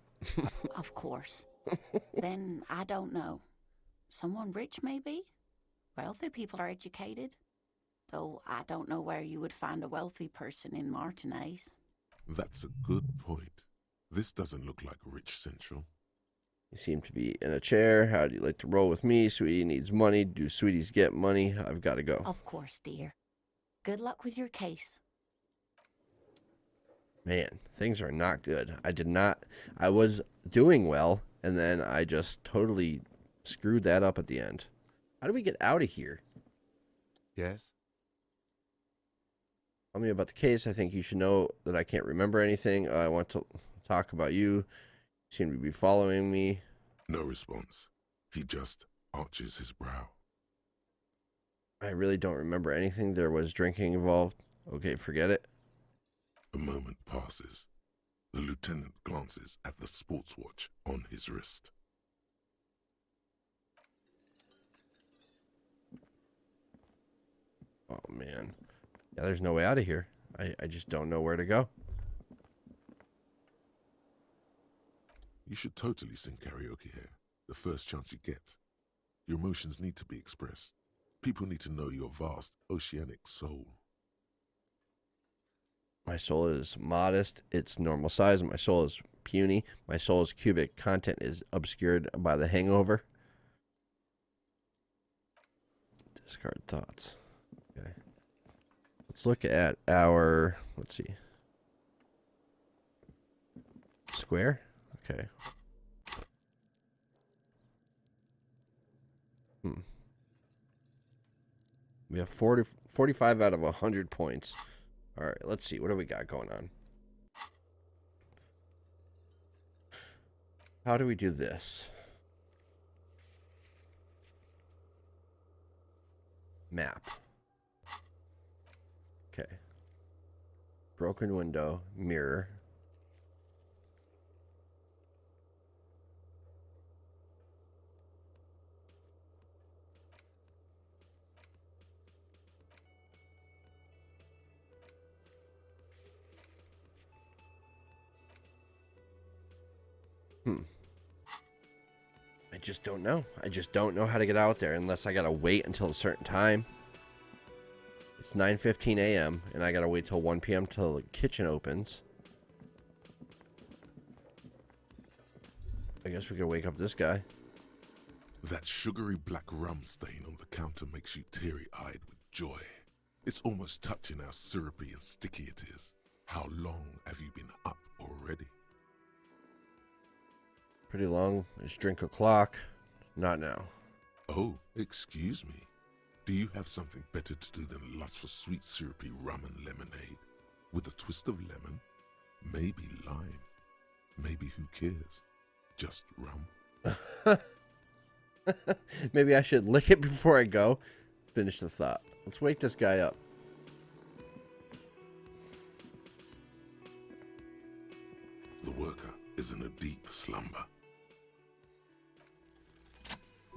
Speaker 8: Of course. Then I don't know. Someone rich, maybe? Wealthy people are educated. Though I don't know where you would find a wealthy person in Martinez.
Speaker 4: That's a good point. This doesn't look like Rich Central.
Speaker 1: You seem to be in a chair. How do you like to roll with me? Sweetie needs money. Do sweeties get money? I've got to go.
Speaker 8: Of course, dear. Good luck with your case.
Speaker 1: Man, things are not good. I was doing well, and then I just totally screwed that up at the end. How do we get out of here?
Speaker 6: Yes?
Speaker 1: Tell me about the case. I think you should know that I can't remember anything. I want to talk about you. You seem to be following me.
Speaker 4: No response. He just arches his brow.
Speaker 1: I really don't remember anything. There was drinking involved. Okay, forget it.
Speaker 4: A moment passes. The lieutenant glances at the sports watch on his wrist.
Speaker 1: Oh, man. Yeah, there's no way out of here. I just don't know where to go.
Speaker 4: You should totally sing karaoke here, the first chance you get. Your emotions need to be expressed. People need to know your vast, oceanic soul.
Speaker 1: My soul is modest. It's normal size. My soul is puny. My soul's cubic content is obscured by the hangover. Discard thoughts. Okay. Let's look at our, let's see. Square? Okay. We have 45 out of 100 points. All right, let's see. What do we got going on? How do we do this? Map. Okay. Broken window, mirror. I just don't know. I just don't know how to get out there unless I gotta wait until a certain time. It's 9:15 a.m. and I gotta wait till 1 p.m. till the kitchen opens. I guess we could wake up this guy.
Speaker 4: That sugary black rum stain on the counter makes you teary-eyed with joy. It's almost touching how syrupy and sticky it is. How long have you been up already?
Speaker 1: Pretty long. It's drink o'clock. Not now.
Speaker 4: Oh, excuse me. Do you have something better to do than lust for sweet syrupy rum and lemonade? With a twist of lemon? Maybe lime? Maybe who cares? Just rum?
Speaker 1: Maybe I should lick it before I go. Finish the thought. Let's wake this guy up.
Speaker 4: The worker is in a deep slumber.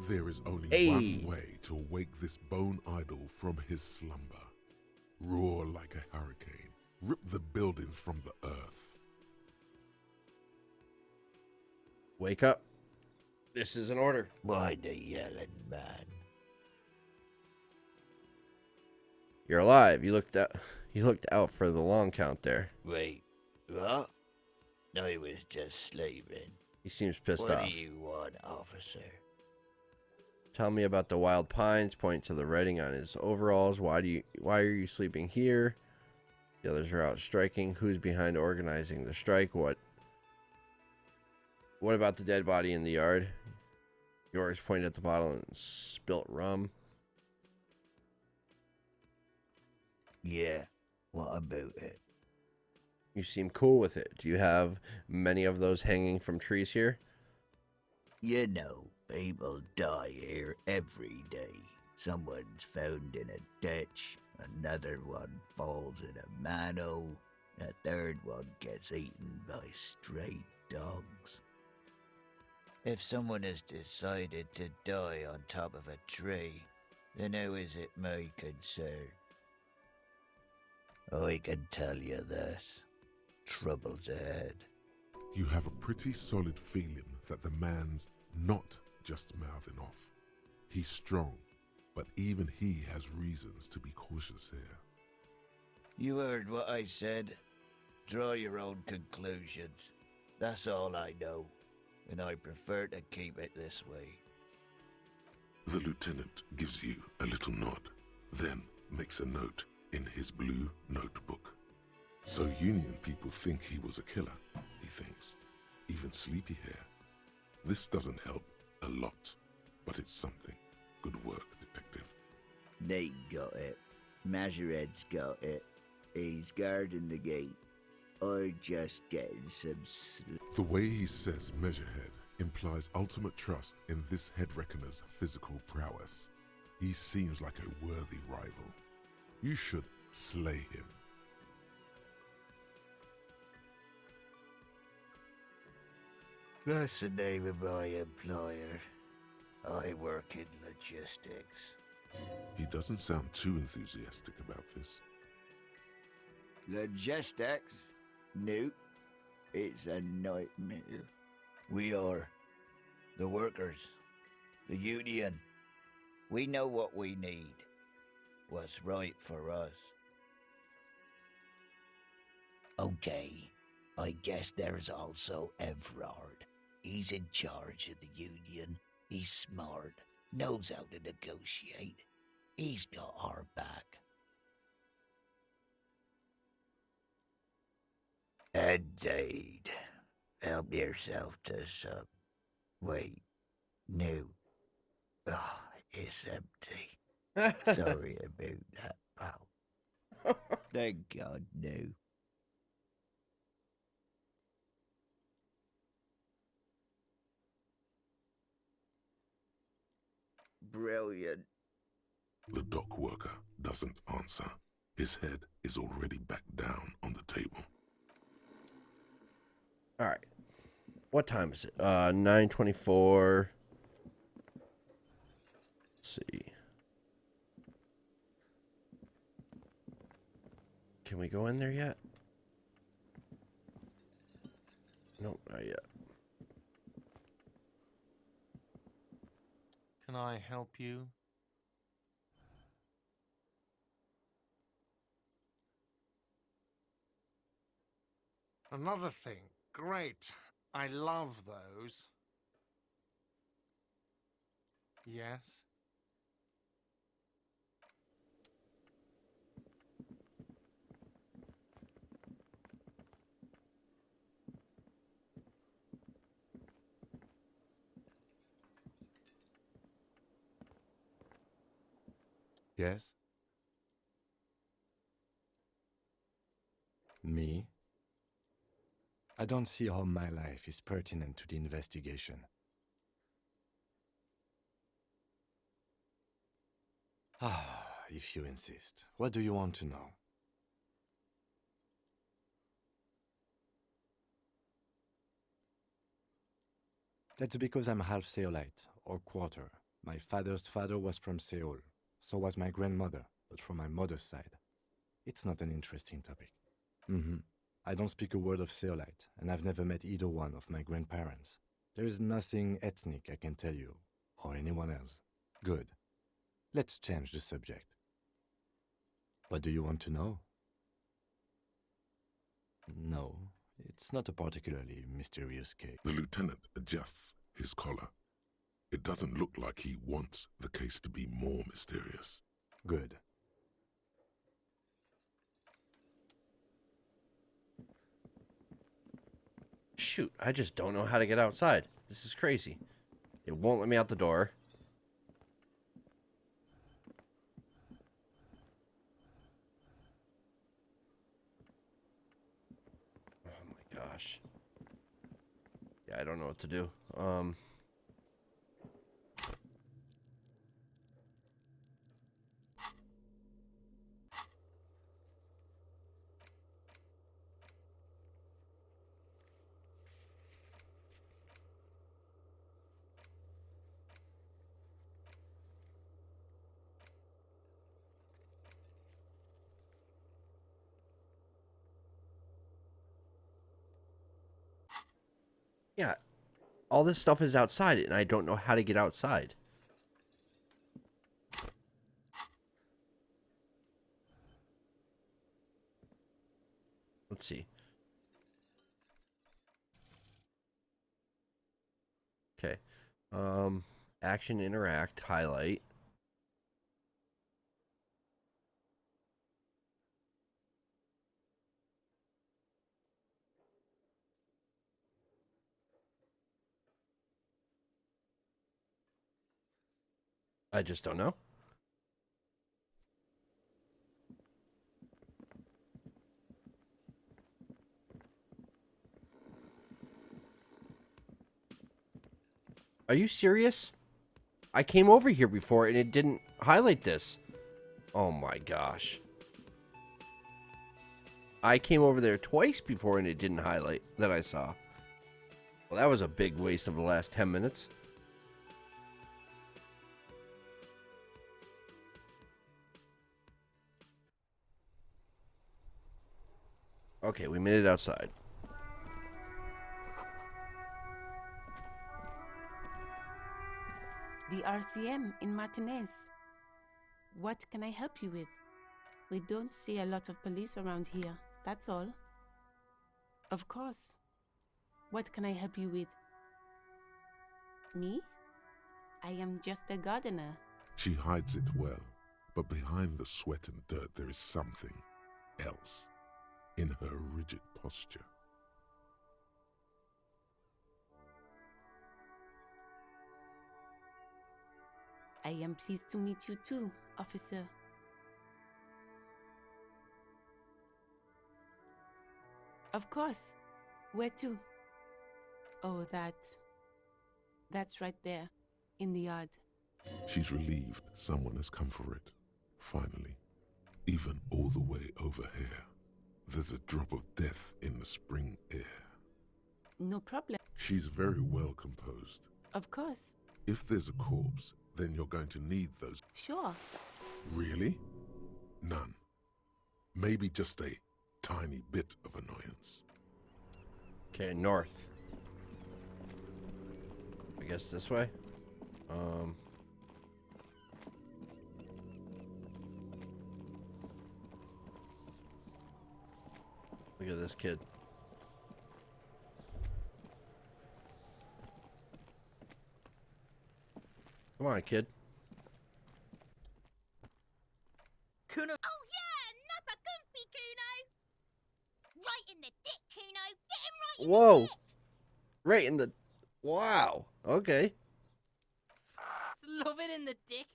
Speaker 4: There is only one way to wake this bone idol from his slumber. Roar like a hurricane. Rip the buildings from the earth.
Speaker 1: Wake up. This is an order.
Speaker 2: Why the yelling, man?
Speaker 1: You're alive. You looked out for the long count there.
Speaker 2: Wait, what? I was just sleeping.
Speaker 1: He seems pissed
Speaker 2: What
Speaker 1: off.
Speaker 2: do you want, officer?
Speaker 1: Tell me about the wild pines. Point to the writing on his overalls. Why are you sleeping here? The others are out striking. Who's behind organizing the strike? What about the dead body in the yard? Yours pointed at the bottle and spilt rum.
Speaker 2: Yeah, what about it?
Speaker 1: You seem cool with it. Do you have many of those hanging from trees here?
Speaker 2: You know, people die here every day. Someone's found in a ditch, another one falls in a manhole, a third one gets eaten by stray dogs. If someone has decided to die on top of a tree, then how is it my concern? I can tell you this. Trouble's ahead.
Speaker 4: You have a pretty solid feeling that the man's not just mouthing off. He's strong, but even he has reasons to be cautious here.
Speaker 2: You heard what I said. Draw your own conclusions. That's all I know, and I prefer to keep it this way.
Speaker 4: The lieutenant gives you a little nod, then makes a note in his blue notebook. So Union people think he was a killer, he thinks. Even sleepy hair. This doesn't help a lot, but it's something. Good work, detective.
Speaker 2: They got it. Majorette's got it. He's guarding the gate. Or just getting some sleep.
Speaker 4: The way he says Measurehead implies ultimate trust in this head reckoner's physical prowess. He seems like a worthy rival. You should slay him.
Speaker 2: That's the name of my employer. I work in logistics.
Speaker 4: He doesn't sound too enthusiastic about this.
Speaker 2: Logistics? No. It's a nightmare. We are the workers, the union. We know what we need, what's right for us. Okay, I guess there's also Everard. He's in charge of the union. He's smart, knows how to negotiate. He's got our back. Indeed. Help yourself to some. Wait, no. Oh, it's empty. Sorry about that, pal. Thank God, no. Brilliant.
Speaker 4: The dock worker doesn't answer. His head is already back down on the table.
Speaker 1: All right. What time is it? 9:24. Let's see. Can we go in there yet? Nope, not yet.
Speaker 7: Can I help you? Another thing. Great. I love those. Yes.
Speaker 6: Yes? Me? I don't see how my life is pertinent to the investigation. Ah, if you insist. What do you want to know? That's because I'm half Seolite, or quarter. My father's father was from Seoul. So was my grandmother, but from my mother's side. It's not an interesting topic. I don't speak a word of Seolite, and I've never met either one of my grandparents. There is nothing ethnic I can tell you, or anyone else. Good. Let's change the subject. What do you want to know? No, it's not a particularly mysterious case.
Speaker 4: The lieutenant adjusts his collar. It doesn't look like he wants the case to be more mysterious.
Speaker 6: Good.
Speaker 1: Shoot, I just don't know how to get outside. This is crazy. It won't let me out the door. Oh my gosh. Yeah, I don't know what to do. Yeah, all this stuff is outside, and I don't know how to get outside. Let's see. Okay. Action, interact, highlight. I just don't know. Are you serious? I came over here before and it didn't highlight this. Oh my gosh. I came over there twice before and it didn't highlight that I saw. Well, that was a big waste of the last 10 minutes. Okay, we made it outside.
Speaker 9: The RCM in Martinez. What can I help you with? We don't see a lot of police around here, that's all. Of course. What can I help you with? Me? I am just a gardener.
Speaker 4: She hides it well, but behind the sweat and dirt there is something else in her rigid posture.
Speaker 9: I am pleased to meet you too, officer. Of course. Where to? Oh, that's right there, in the yard.
Speaker 4: She's relieved someone has come for it, finally. Even all the way over here, there's a drop of death in the spring air.
Speaker 9: No problem.
Speaker 4: She's very well composed.
Speaker 9: Of course.
Speaker 4: If there's a corpse, then you're going to need those.
Speaker 9: Sure.
Speaker 4: Really? None. Maybe just a tiny bit of annoyance.
Speaker 1: Okay, north. I guess this way. Look at this kid. Come on, kid.
Speaker 10: Kuno. Oh yeah, nappa gumpy Kuno. Right in the dick, Kuno. Get him right in
Speaker 1: Whoa.
Speaker 10: the dick.
Speaker 1: Right in the... Wow. Okay.
Speaker 10: Love it in the dick.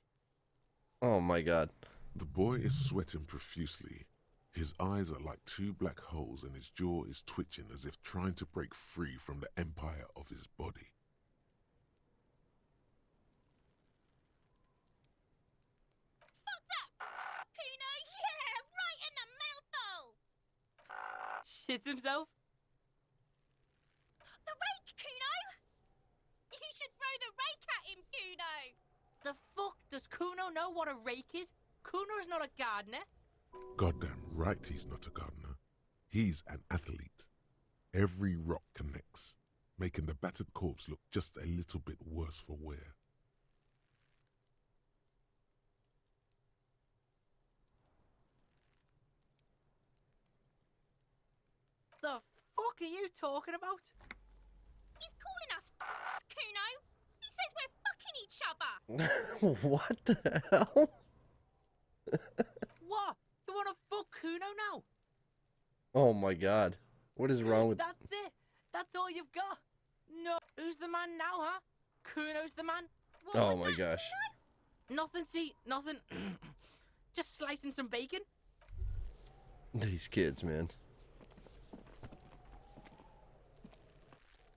Speaker 1: Oh my god.
Speaker 4: The boy is sweating profusely. His eyes are like two black holes and his jaw is twitching as if trying to break free from the empire of his body.
Speaker 10: Fuck that, Kuno. Yeah, right in the mouthhole.
Speaker 3: Shits himself?
Speaker 10: The rake, Kuno. You should throw the rake at him, Kuno.
Speaker 3: The fuck? Does Kuno know what a rake is? Kuno's not a gardener.
Speaker 4: Goddamn right he's not a gardener. He's an athlete. Every rock connects, making the battered corpse look just a little bit worse for wear.
Speaker 3: The fuck are you talking about?
Speaker 10: He's calling us Kuno. He says we're fucking each other.
Speaker 1: What the hell?
Speaker 3: What? You wanna fuck Kuno now?
Speaker 1: Oh my god. What is wrong with...
Speaker 3: That's it. That's all you've got. No. Who's the man now, huh? Kuno's the man.
Speaker 10: What
Speaker 1: Oh
Speaker 10: was
Speaker 1: my
Speaker 10: that,
Speaker 1: gosh.
Speaker 10: Kuno?
Speaker 3: Nothing, see, nothing. Just slicing some bacon.
Speaker 1: These kids, man.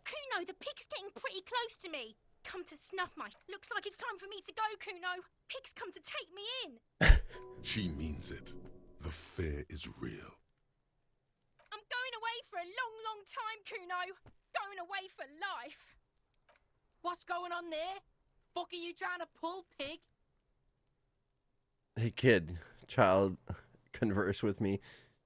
Speaker 10: Kuno, the pig's getting pretty close to me. Come to snuff my... Looks like it's time for me to go, Kuno. Pig's come to take me in.
Speaker 4: She means it. The fear is real.
Speaker 10: I'm going away for a long, long time, Kuno. Going away for life.
Speaker 3: What's going on there? Fuck are you trying to pull, pig?
Speaker 1: Hey kid, child, converse with me.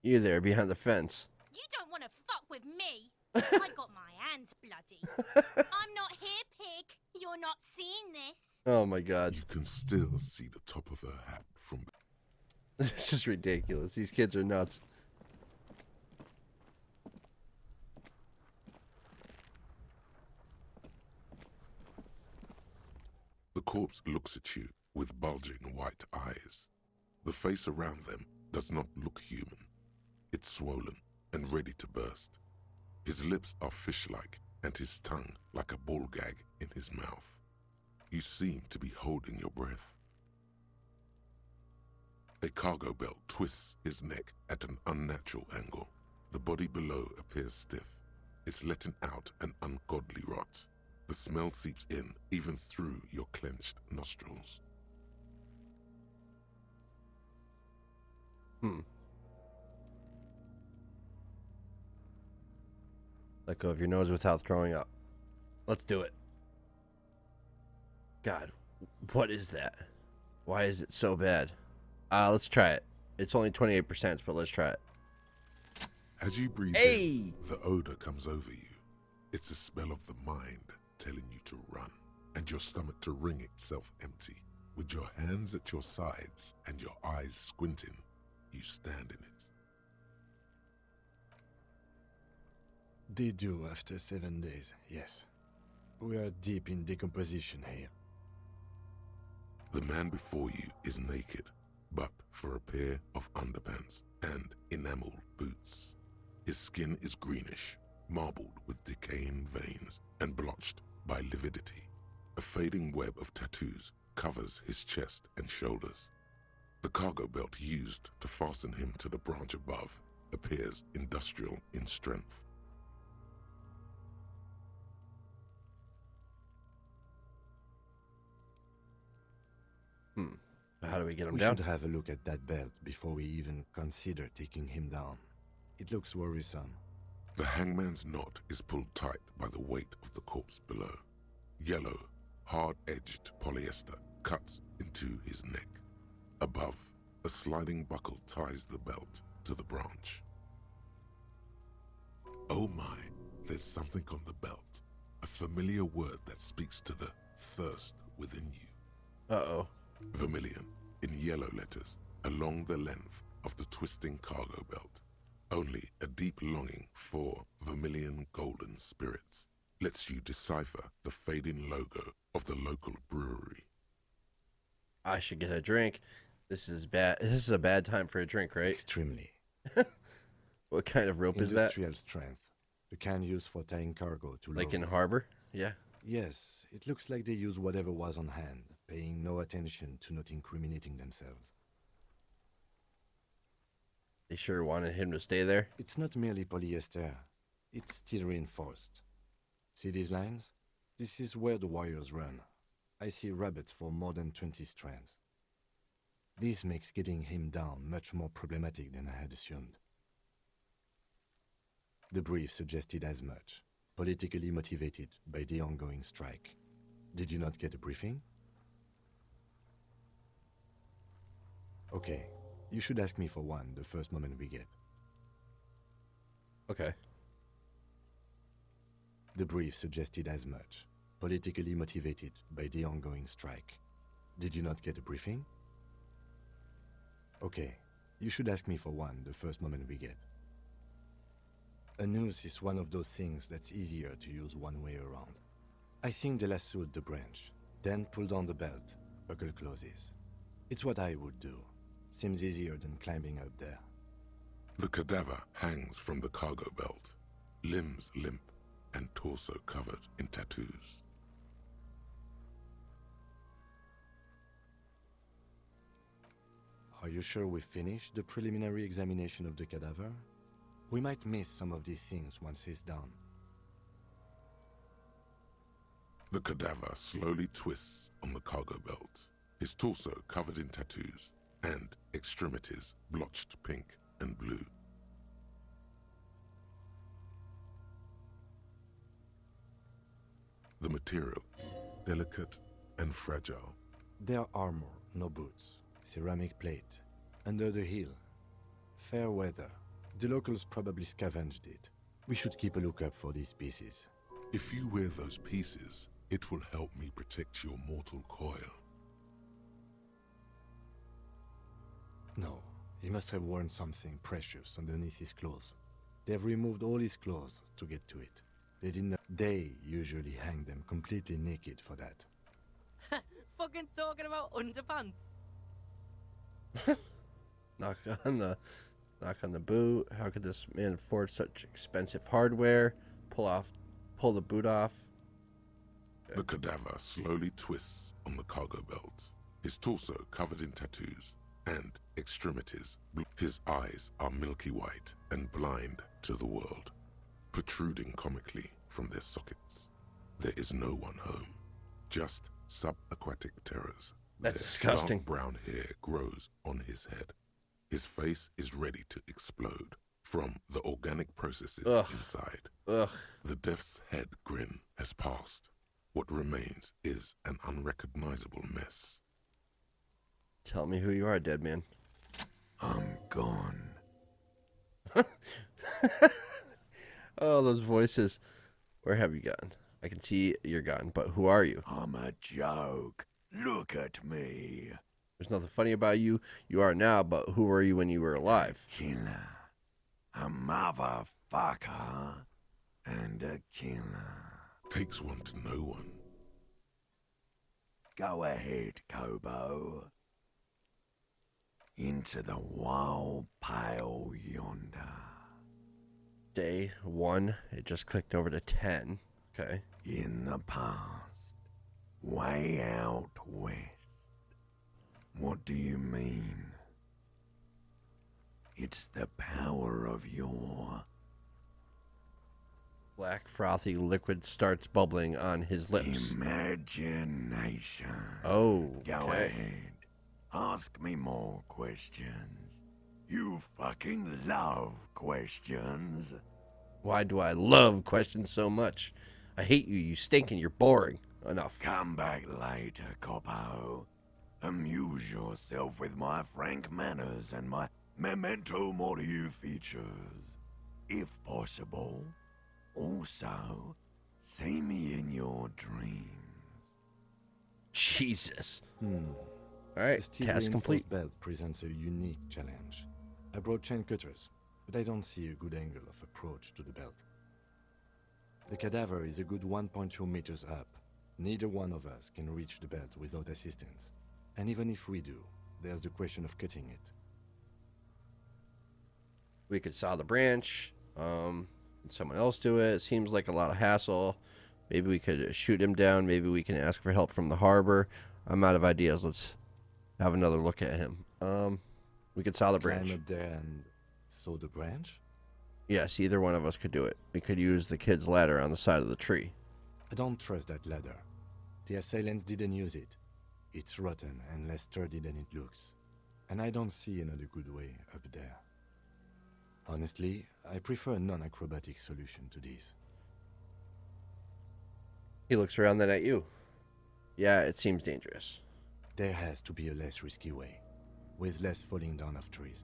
Speaker 1: You there behind the fence.
Speaker 10: You don't want to fuck with me. I got my hands bloody. I'm not here, pig. You're not seeing this.
Speaker 1: Oh my god.
Speaker 4: You can still see the top of her hat from...
Speaker 1: This is ridiculous. These kids are nuts.
Speaker 4: The corpse looks at you with bulging white eyes. The face around them does not look human. It's swollen and ready to burst. His lips are fish-like and his tongue like a ball gag in his mouth. You seem to be holding your breath. A cargo belt twists his neck at an unnatural angle. The body below appears stiff. It's letting out an ungodly rot. The smell seeps in, even through your clenched nostrils.
Speaker 1: Let go of your nose without throwing up. Let's do it. God, what is that? Why is it so bad? Let's try it. It's only 28%, but let's try it.
Speaker 4: As you breathe
Speaker 1: Hey!
Speaker 4: in, the odor comes over you. It's a smell of the mind telling you to run, and your stomach to wring itself empty. With your hands at your sides and your eyes squinting, you stand in it.
Speaker 6: They do after 7 days, yes. We are deep in decomposition here.
Speaker 4: The man before you is naked, but for a pair of underpants and enameled boots. His skin is greenish, marbled with decaying veins and blotched by lividity. A fading web of tattoos covers his chest and shoulders. The cargo belt used to fasten him to the branch above appears industrial in strength.
Speaker 1: How do we get him
Speaker 6: We
Speaker 1: down?
Speaker 6: should have a look at that belt before we even consider taking him down. It looks worrisome.
Speaker 4: The hangman's knot is pulled tight by the weight of the corpse below. Yellow, hard-edged polyester cuts into his neck. Above, a sliding buckle ties the belt to the branch. Oh my, there's something on the belt. A familiar word that speaks to the thirst within you.
Speaker 1: Uh-oh.
Speaker 4: Vermilion, in yellow letters, along the length of the twisting cargo belt. Only a deep longing for vermilion golden spirits lets you decipher the fading logo of the local brewery.
Speaker 1: I should get a drink. This is bad. This is a bad time for a drink, right?
Speaker 6: Extremely.
Speaker 1: What kind of rope is that?
Speaker 6: Industrial strength. The kind used for tying cargo to
Speaker 1: Like in
Speaker 6: lorries.
Speaker 1: harbor? Yeah.
Speaker 6: Yes, it looks like they use whatever was on hand, paying no attention to not incriminating themselves.
Speaker 1: They sure wanted him to stay there.
Speaker 6: It's not merely polyester, it's steel reinforced. See these lines? This is where the wires run. I see rabbits for more than 20 strands. This makes getting him down much more problematic than I had assumed. The brief suggested as much, politically motivated by the ongoing strike. Did you not get a briefing? Okay, you should ask me for one the first moment we get.
Speaker 1: Okay.
Speaker 6: The brief suggested as much, politically motivated by the ongoing strike. Did you not get a briefing? Okay, you should ask me for one the first moment we get. A noose is one of those things that's easier to use one way around. I think they lassoed the branch, then pulled on the belt, buckle closes. It's what I would do. Seems easier than climbing up there.
Speaker 4: The cadaver hangs from the cargo belt, limbs limp and torso covered in tattoos.
Speaker 6: Are you sure we finished the preliminary examination of the cadaver? We might miss some of these things once he's done.
Speaker 4: The cadaver slowly twists on the cargo belt, his torso covered in tattoos and extremities blotched pink and blue. The material, delicate and fragile.
Speaker 6: Their armor, no boots, ceramic plate, under the heel. Fair weather. The locals probably scavenged it. We should keep a lookout for these pieces.
Speaker 4: If you wear those pieces, it will help me protect your mortal coil.
Speaker 6: No, he must have worn something precious underneath his clothes. They've removed all his clothes to get to it. They didn't. They usually hang them completely naked for that.
Speaker 11: Fucking talking about underpants.
Speaker 1: Knock on the boot. How could this man afford such expensive hardware? Pull the boot off.
Speaker 4: The cadaver slowly twists on the cargo belt, his torso covered in tattoos and extremities. His eyes are milky white and blind to the world, protruding comically from their sockets. There is no one home, just subaquatic terrors.
Speaker 1: That's
Speaker 4: Their
Speaker 1: disgusting.
Speaker 4: Dark brown hair grows on his head. His face is ready to explode from the organic processes
Speaker 1: Ugh.
Speaker 4: inside.
Speaker 1: Ugh.
Speaker 4: The death's head grin has passed. What remains is an unrecognizable mess.
Speaker 1: Tell me who you are, dead man.
Speaker 2: I'm gone.
Speaker 1: Oh, those voices. Where have you gone? I can see you're gone, but who are you?
Speaker 2: I'm a joke. Look at me.
Speaker 1: There's nothing funny about you. You are now, but who were you when you were alive?
Speaker 2: Killer. A motherfucker. And a killer.
Speaker 4: Takes one to know one.
Speaker 2: Go ahead, Kobo. Into the wild pale yonder.
Speaker 1: Day 1. It just clicked over to 10. Okay.
Speaker 2: In the past. Way out west. What do you mean? It's the power of your
Speaker 1: Black frothy liquid starts bubbling on his lips.
Speaker 2: imagination.
Speaker 1: Oh,
Speaker 2: Go
Speaker 1: okay.
Speaker 2: ahead. Ask me more questions. You fucking love questions.
Speaker 1: Why do I love questions so much? I hate you. You stink and you're boring. Enough.
Speaker 2: Come back later, Copo. Amuse yourself with my frank manners and my memento mori features. If possible. Also, see me in your dreams.
Speaker 1: Jesus. All right,
Speaker 6: The
Speaker 1: task
Speaker 6: steel
Speaker 1: complete.
Speaker 6: reinforced belt presents a unique challenge. I brought chain cutters, but I don't see a good angle of approach to the belt. The cadaver is a good 1.2 meters up. Neither one of us can reach the belt without assistance. And even if we do, there's the question of cutting it.
Speaker 1: We could saw the branch. And someone else do it. It seems like a lot of hassle. Maybe we could shoot him down. Maybe we can ask for help from the harbor. I'm out of ideas. Let's have another look at him. We could saw the branch.
Speaker 6: Climb up there and saw the branch?
Speaker 1: Yes, either one of us could do it. We could use the kid's ladder on the side of the tree.
Speaker 6: I don't trust that ladder. The assailants didn't use it. It's rotten and less sturdy than it looks. And I don't see another good way up there. Honestly, I prefer a non-acrobatic solution to this.
Speaker 1: He looks around then at you. Yeah, it seems dangerous.
Speaker 6: There has to be a less risky way, with less falling down of trees.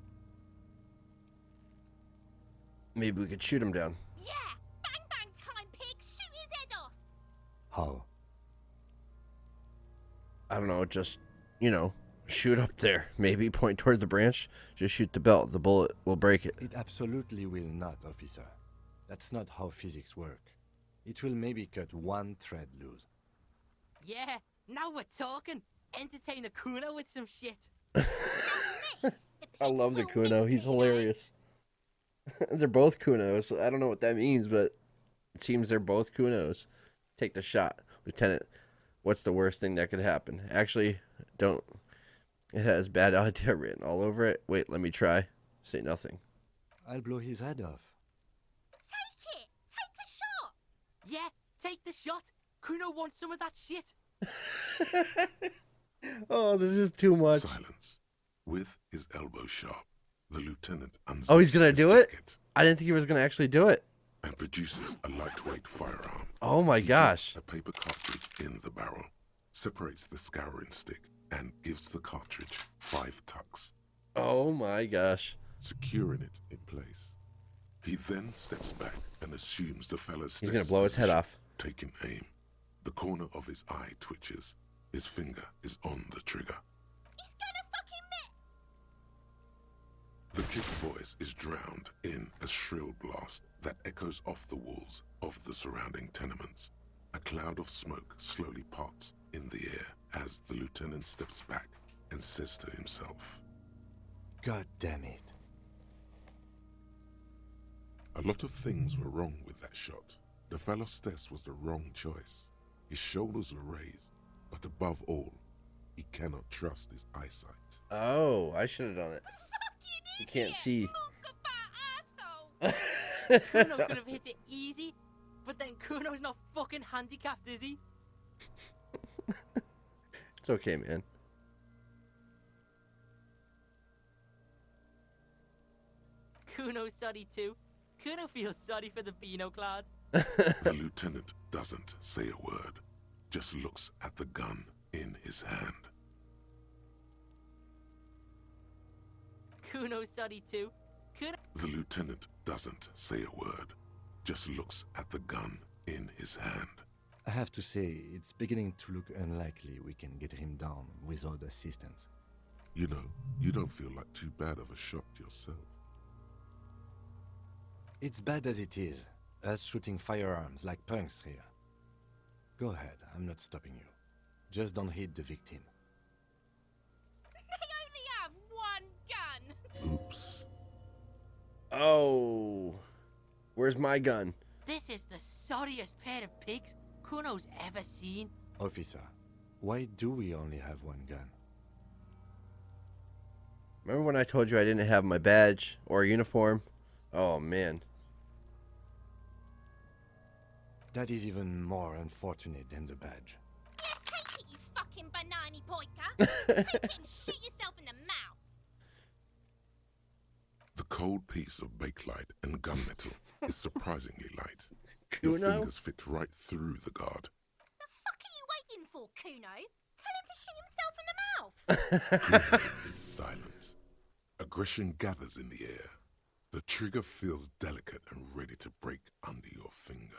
Speaker 1: Maybe we could shoot him down.
Speaker 10: Yeah! Bang bang time, pig! Shoot his head off!
Speaker 6: How?
Speaker 1: I don't know, just, shoot up there. Maybe point toward the branch. Just shoot the belt. The bullet will break it.
Speaker 6: It absolutely will not, officer. That's not how physics work. It will maybe cut one thread loose.
Speaker 11: Yeah, now we're talking. Entertain a Kuno with some shit.
Speaker 1: I love the Kuno. He's hilarious. They're both Kunos. I don't know what that means, but it seems they're both Kunos. Take the shot, Lieutenant. What's the worst thing that could happen? Actually, don't. It has bad idea written all over it. Wait, let me try. Say nothing.
Speaker 6: I'll blow his head off.
Speaker 10: Take it! Take the shot!
Speaker 11: Yeah, take the shot. Kuno wants some of that shit.
Speaker 1: Oh, this is too much.
Speaker 4: Silence. With his elbow sharp, the lieutenant unzips
Speaker 1: Oh, he's gonna
Speaker 4: his
Speaker 1: do it?
Speaker 4: jacket
Speaker 1: I didn't think he was gonna actually do it.
Speaker 4: and produces a lightweight firearm.
Speaker 1: Oh my
Speaker 4: He
Speaker 1: gosh.
Speaker 4: dips a paper cartridge in the barrel, separates the scouring stick, and gives the cartridge 5 tucks,
Speaker 1: Oh my gosh.
Speaker 4: securing it in place. He then steps back and assumes the fellow's
Speaker 1: He's gonna blow his head off.
Speaker 4: taking aim. The corner of his eye twitches. His finger is on the trigger.
Speaker 10: He's gonna fucking miss!
Speaker 4: The kid's voice is drowned in a shrill blast that echoes off the walls of the surrounding tenements. A cloud of smoke slowly parts in the air as the lieutenant steps back and says to himself,
Speaker 6: God damn it.
Speaker 4: "A lot of things were wrong with that shot. The fellow's test was the wrong choice. His shoulders were raised, but above all, he cannot trust his eyesight."
Speaker 1: Oh, I should have done it.
Speaker 10: Fucking
Speaker 1: You can't
Speaker 10: idiot.
Speaker 1: see.
Speaker 10: Look about asshole!
Speaker 11: Kuno could have hit it easy. But then Kuno's not fucking handicapped, is he?
Speaker 1: It's okay, man.
Speaker 11: Kuno's sorry too. Kuno feels sorry for the Beano Cloud.
Speaker 4: The lieutenant doesn't say a word, just looks at the gun in his hand.
Speaker 11: Kuno's sorry too. Kuno.
Speaker 4: The lieutenant doesn't say a word, just looks at the gun in his hand.
Speaker 6: I have to say, it's beginning to look unlikely we can get him down without assistance.
Speaker 4: You know, you don't feel like too bad of a shot yourself.
Speaker 6: It's bad as it is, us shooting firearms like punks here. Go ahead, I'm not stopping you. Just don't hit the victim.
Speaker 10: They only have one gun.
Speaker 4: Oops.
Speaker 1: Oh. Where's my gun?
Speaker 11: This is the sorriest pair of pigs Kuno's ever seen.
Speaker 6: Officer, why do we only have one gun?
Speaker 1: Remember when I told you I didn't have my badge or uniform? Oh, man.
Speaker 6: That is even more unfortunate than the badge.
Speaker 10: Yeah, take it, you fucking banana boyka. Take it and shoot yourself in the mouth.
Speaker 4: The cold piece of bakelite and gunmetal is surprisingly light. Your
Speaker 1: Kuno?
Speaker 4: fingers fit right through the guard.
Speaker 10: The fuck are you waiting for, Kuno? Tell him to shoot himself in the mouth.
Speaker 4: Kuno is silent. Aggression gathers in the air. The trigger feels delicate and ready to break under your finger.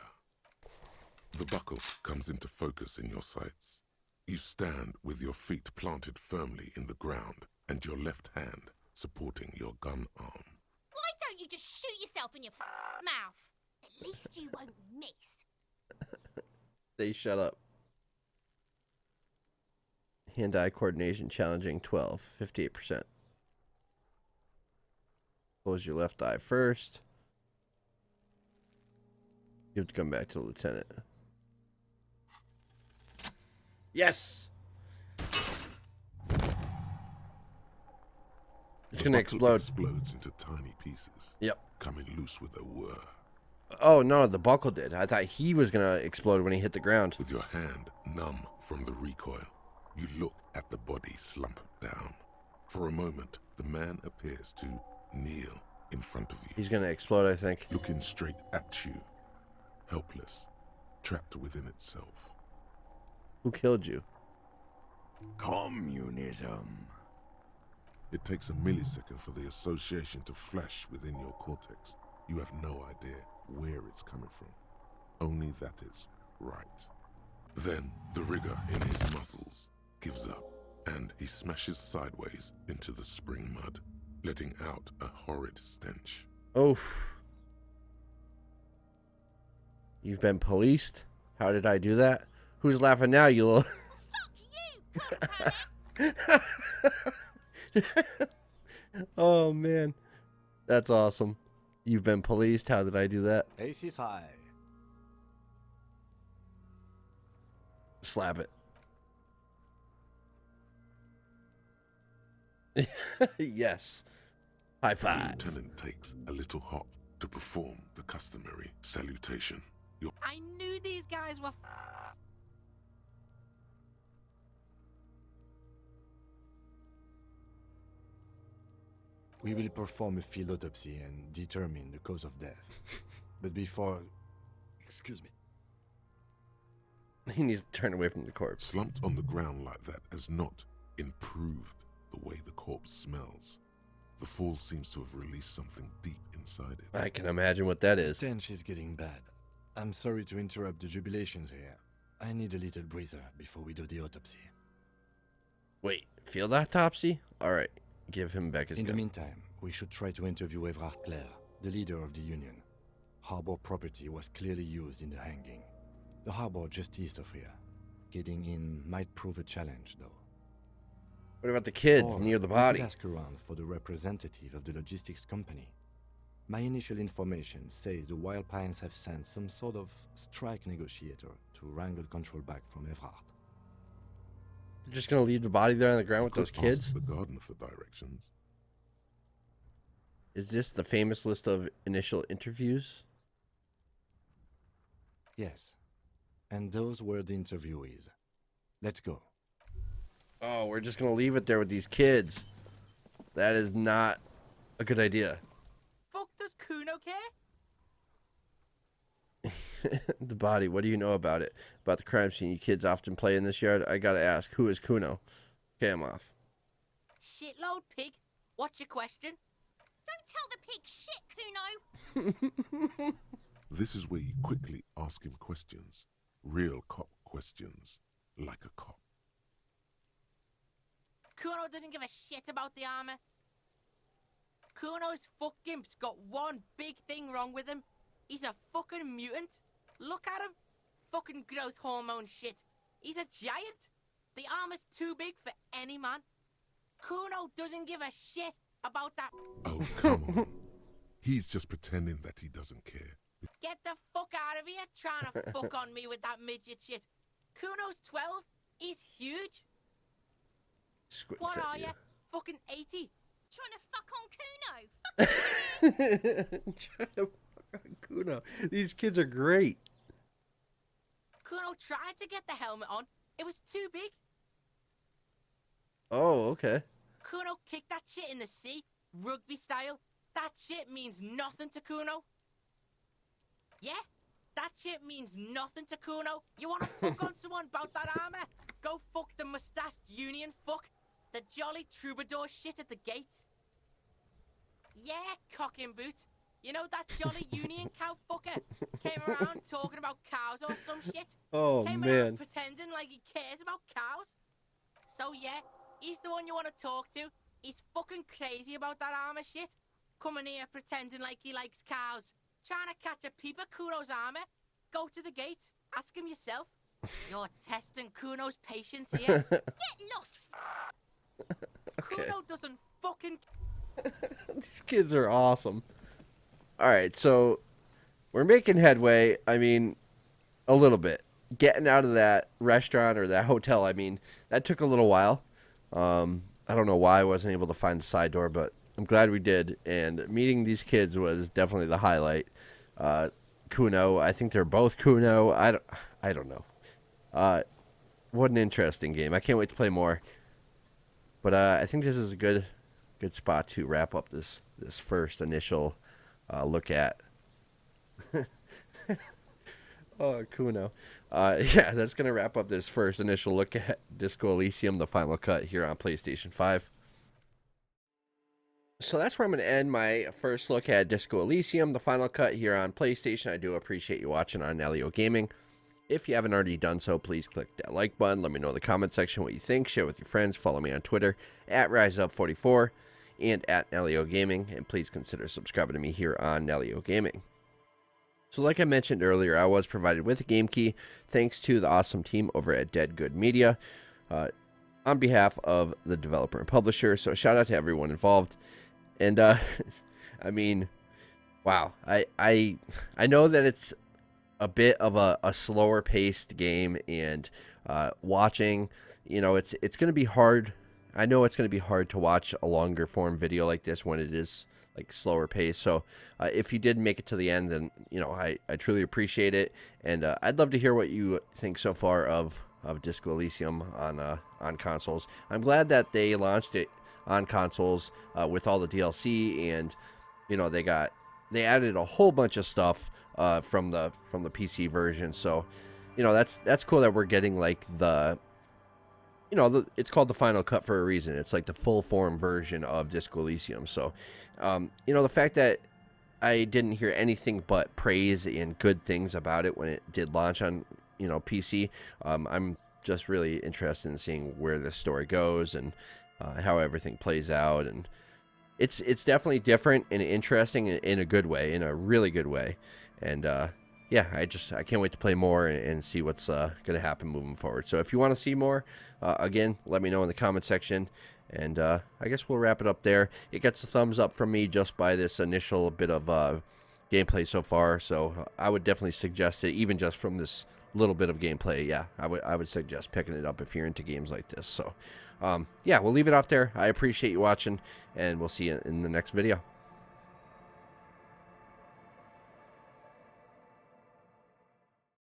Speaker 4: The buckle comes into focus in your sights. You stand with your feet planted firmly in the ground and your left hand supporting your gun arm.
Speaker 10: Why don't you just shoot yourself in your mouth? At least you won't miss.
Speaker 1: They shut up. Hand-eye coordination challenging 12, 58%. Close your left eye first. You have to come back to the lieutenant. Yes! It's gonna explode.
Speaker 4: Explodes into tiny pieces.
Speaker 1: Yep.
Speaker 4: Coming loose with a whir.
Speaker 1: Oh no, the buckle did. I thought he was gonna explode when he hit the ground.
Speaker 4: With your hand numb from the recoil, you look at the body slump down. For a moment, the man appears to kneel in front of you.
Speaker 1: He's gonna explode, I think.
Speaker 4: Looking straight at you. Helpless. Trapped within itself.
Speaker 1: Who killed you?
Speaker 2: Communism.
Speaker 4: It takes a millisecond for the association to flash within your cortex. You have no idea where it's coming from. Only that it's right. Then the rigor in his muscles gives up, and he smashes sideways into the spring mud, letting out a horrid stench.
Speaker 1: Oh. You've been policed? How did I do that? Who's laughing now, you little...
Speaker 10: Fuck you, cunt.
Speaker 1: Oh, man. That's awesome. You've been policed? How did I do that?
Speaker 6: Ace is high.
Speaker 1: Slap it. Yes. High
Speaker 4: The
Speaker 1: five.
Speaker 4: lieutenant takes a little hop to perform the customary salutation.
Speaker 11: I knew these guys were
Speaker 6: We will perform a field autopsy and determine the cause of death. But before... Excuse me.
Speaker 1: He needs to turn away from the corpse.
Speaker 4: Slumped on the ground like that has not improved the way the corpse smells. The fall seems to have released something deep inside it.
Speaker 1: I can imagine what that
Speaker 6: The
Speaker 1: is.
Speaker 6: stench is getting bad. I'm sorry to interrupt the jubilations here. I need a little breather before we do the autopsy.
Speaker 1: Wait, field autopsy? Alright, give him back his
Speaker 6: In the
Speaker 1: gun.
Speaker 6: meantime, we should try to interview Evrard Claire, the leader of the Union. Harbor property was clearly used in the hanging. The harbor just east of here. Getting in might prove a challenge, though.
Speaker 1: What about the kids
Speaker 6: Or
Speaker 1: near the
Speaker 6: we
Speaker 1: body?
Speaker 6: could ask around for the representative of the logistics company. My initial information says the Wild Pines have sent some sort of strike negotiator to wrangle control back from Evrard.
Speaker 1: You're just gonna leave the body there on the ground with
Speaker 4: Could
Speaker 1: those
Speaker 4: ask
Speaker 1: kids?
Speaker 4: the gardener for directions.
Speaker 1: Is this the famous list of initial interviews?
Speaker 6: Yes. And those were the interviewees. Let's go.
Speaker 1: Oh, we're just gonna leave it there with these kids. That is not a good idea.
Speaker 11: Fuck does Kuno care?
Speaker 1: The body, what do you know about it? About the crime scene you kids often play in this yard? I gotta ask, who is Kuno? Okay, I'm off.
Speaker 11: Shitload pig. What's your question?
Speaker 10: Don't tell the pig shit, Kuno.
Speaker 4: This is where you quickly ask him questions. Real cop questions. Like a cop.
Speaker 11: Kuno doesn't give a shit about the armor. Kuno's fuck gimp's got one big thing wrong with him. He's a fucking mutant. Look at him. Fucking growth hormone shit. He's a giant. The armor's too big for any man. Kuno doesn't give a shit about that.
Speaker 4: Oh, come on. He's just pretending that he doesn't care.
Speaker 11: Get the fuck out of here trying to fuck on me with that midget shit. Kuno's 12. He's huge. What are you? Fucking 80.
Speaker 10: Trying to fuck on Kuno.
Speaker 1: Trying to fuck on Kuno. These kids are great.
Speaker 11: Kuno tried to get the helmet on. It was too big.
Speaker 1: Oh, okay.
Speaker 11: Kuno kicked that shit in the sea, rugby style. That shit means nothing to Kuno. Yeah, that shit means nothing to Kuno. You wanna fuck on someone about that armor? Go fuck the mustached union fuck. The jolly troubadour shit at the gate. Yeah, cock and boot. You know that jolly union cow fucker? Came around talking about cows or some shit.
Speaker 1: Oh,
Speaker 11: Came
Speaker 1: man.
Speaker 11: around pretending like he cares about cows. So yeah, he's the one you want to talk to. He's fucking crazy about that armor shit. Coming here pretending like he likes cows. Trying to catch a peep at Kuno's armor. Go to the gate. Ask him yourself. You're testing Kuno's patience here.
Speaker 10: Get lost.
Speaker 1: Okay.
Speaker 11: Kuno doesn't fucking...
Speaker 1: These kids are awesome. Alright, so we're making headway. I mean, a little bit. Getting out of that restaurant or that hotel, I mean, that took a little while. I don't know why I wasn't able to find the side door, but I'm glad we did. And meeting these kids was definitely the highlight. Kuno, I think they're both Kuno. I don't know. What an interesting game. I can't wait to play more. But I think this is a good spot to wrap up this first initial look at. Oh, Kuno. Yeah, that's going to wrap up this first initial look at Disco Elysium, the final cut here on PlayStation 5. So that's where I'm going to end my first look at Disco Elysium, the final cut here on PlayStation. I do appreciate you watching on Nalyo Gaming. If you haven't already done so, please click that like button. Let me know in the comment section what you think. Share with your friends. Follow me on Twitter at RiseUp44 and at Nalyo Gaming. And please consider subscribing to me here on Nalyo Gaming. So like I mentioned earlier, I was provided with a game key thanks to the awesome team over at Dead Good Media on behalf of the developer and publisher. So shout out to everyone involved. And I mean, wow. I know that it's a bit of a slower paced game, and watching, you know, it's going to be hard. I know it's going to be hard to watch a longer form video like this when it is like slower pace. So if you did make it to the end, then, you know, I truly appreciate it. And I'd love to hear what you think so far of Disco Elysium on consoles. I'm glad that they launched it on consoles with all the DLC, and, you know, they added a whole bunch of stuff from the PC version. So, you know, that's cool that we're getting like it's called the final cut for a reason. It's like the full form version of Disco Elysium. So, you know, the fact that I didn't hear anything but praise and good things about it when it did launch on, you know, PC, I'm just really interested in seeing where this story goes and how everything plays out. And it's definitely different and interesting in a good way, in a really good way. And yeah, I can't wait to play more and see what's going to happen moving forward. So if you want to see more, again, let me know in the comment section. And I guess we'll wrap it up there. It gets a thumbs up from me just by this initial bit of gameplay so far. So I would definitely suggest it, even just from this little bit of gameplay. Yeah, I would suggest picking it up if you're into games like this. So yeah, we'll leave it off there. I appreciate you watching, and we'll see you in the next video.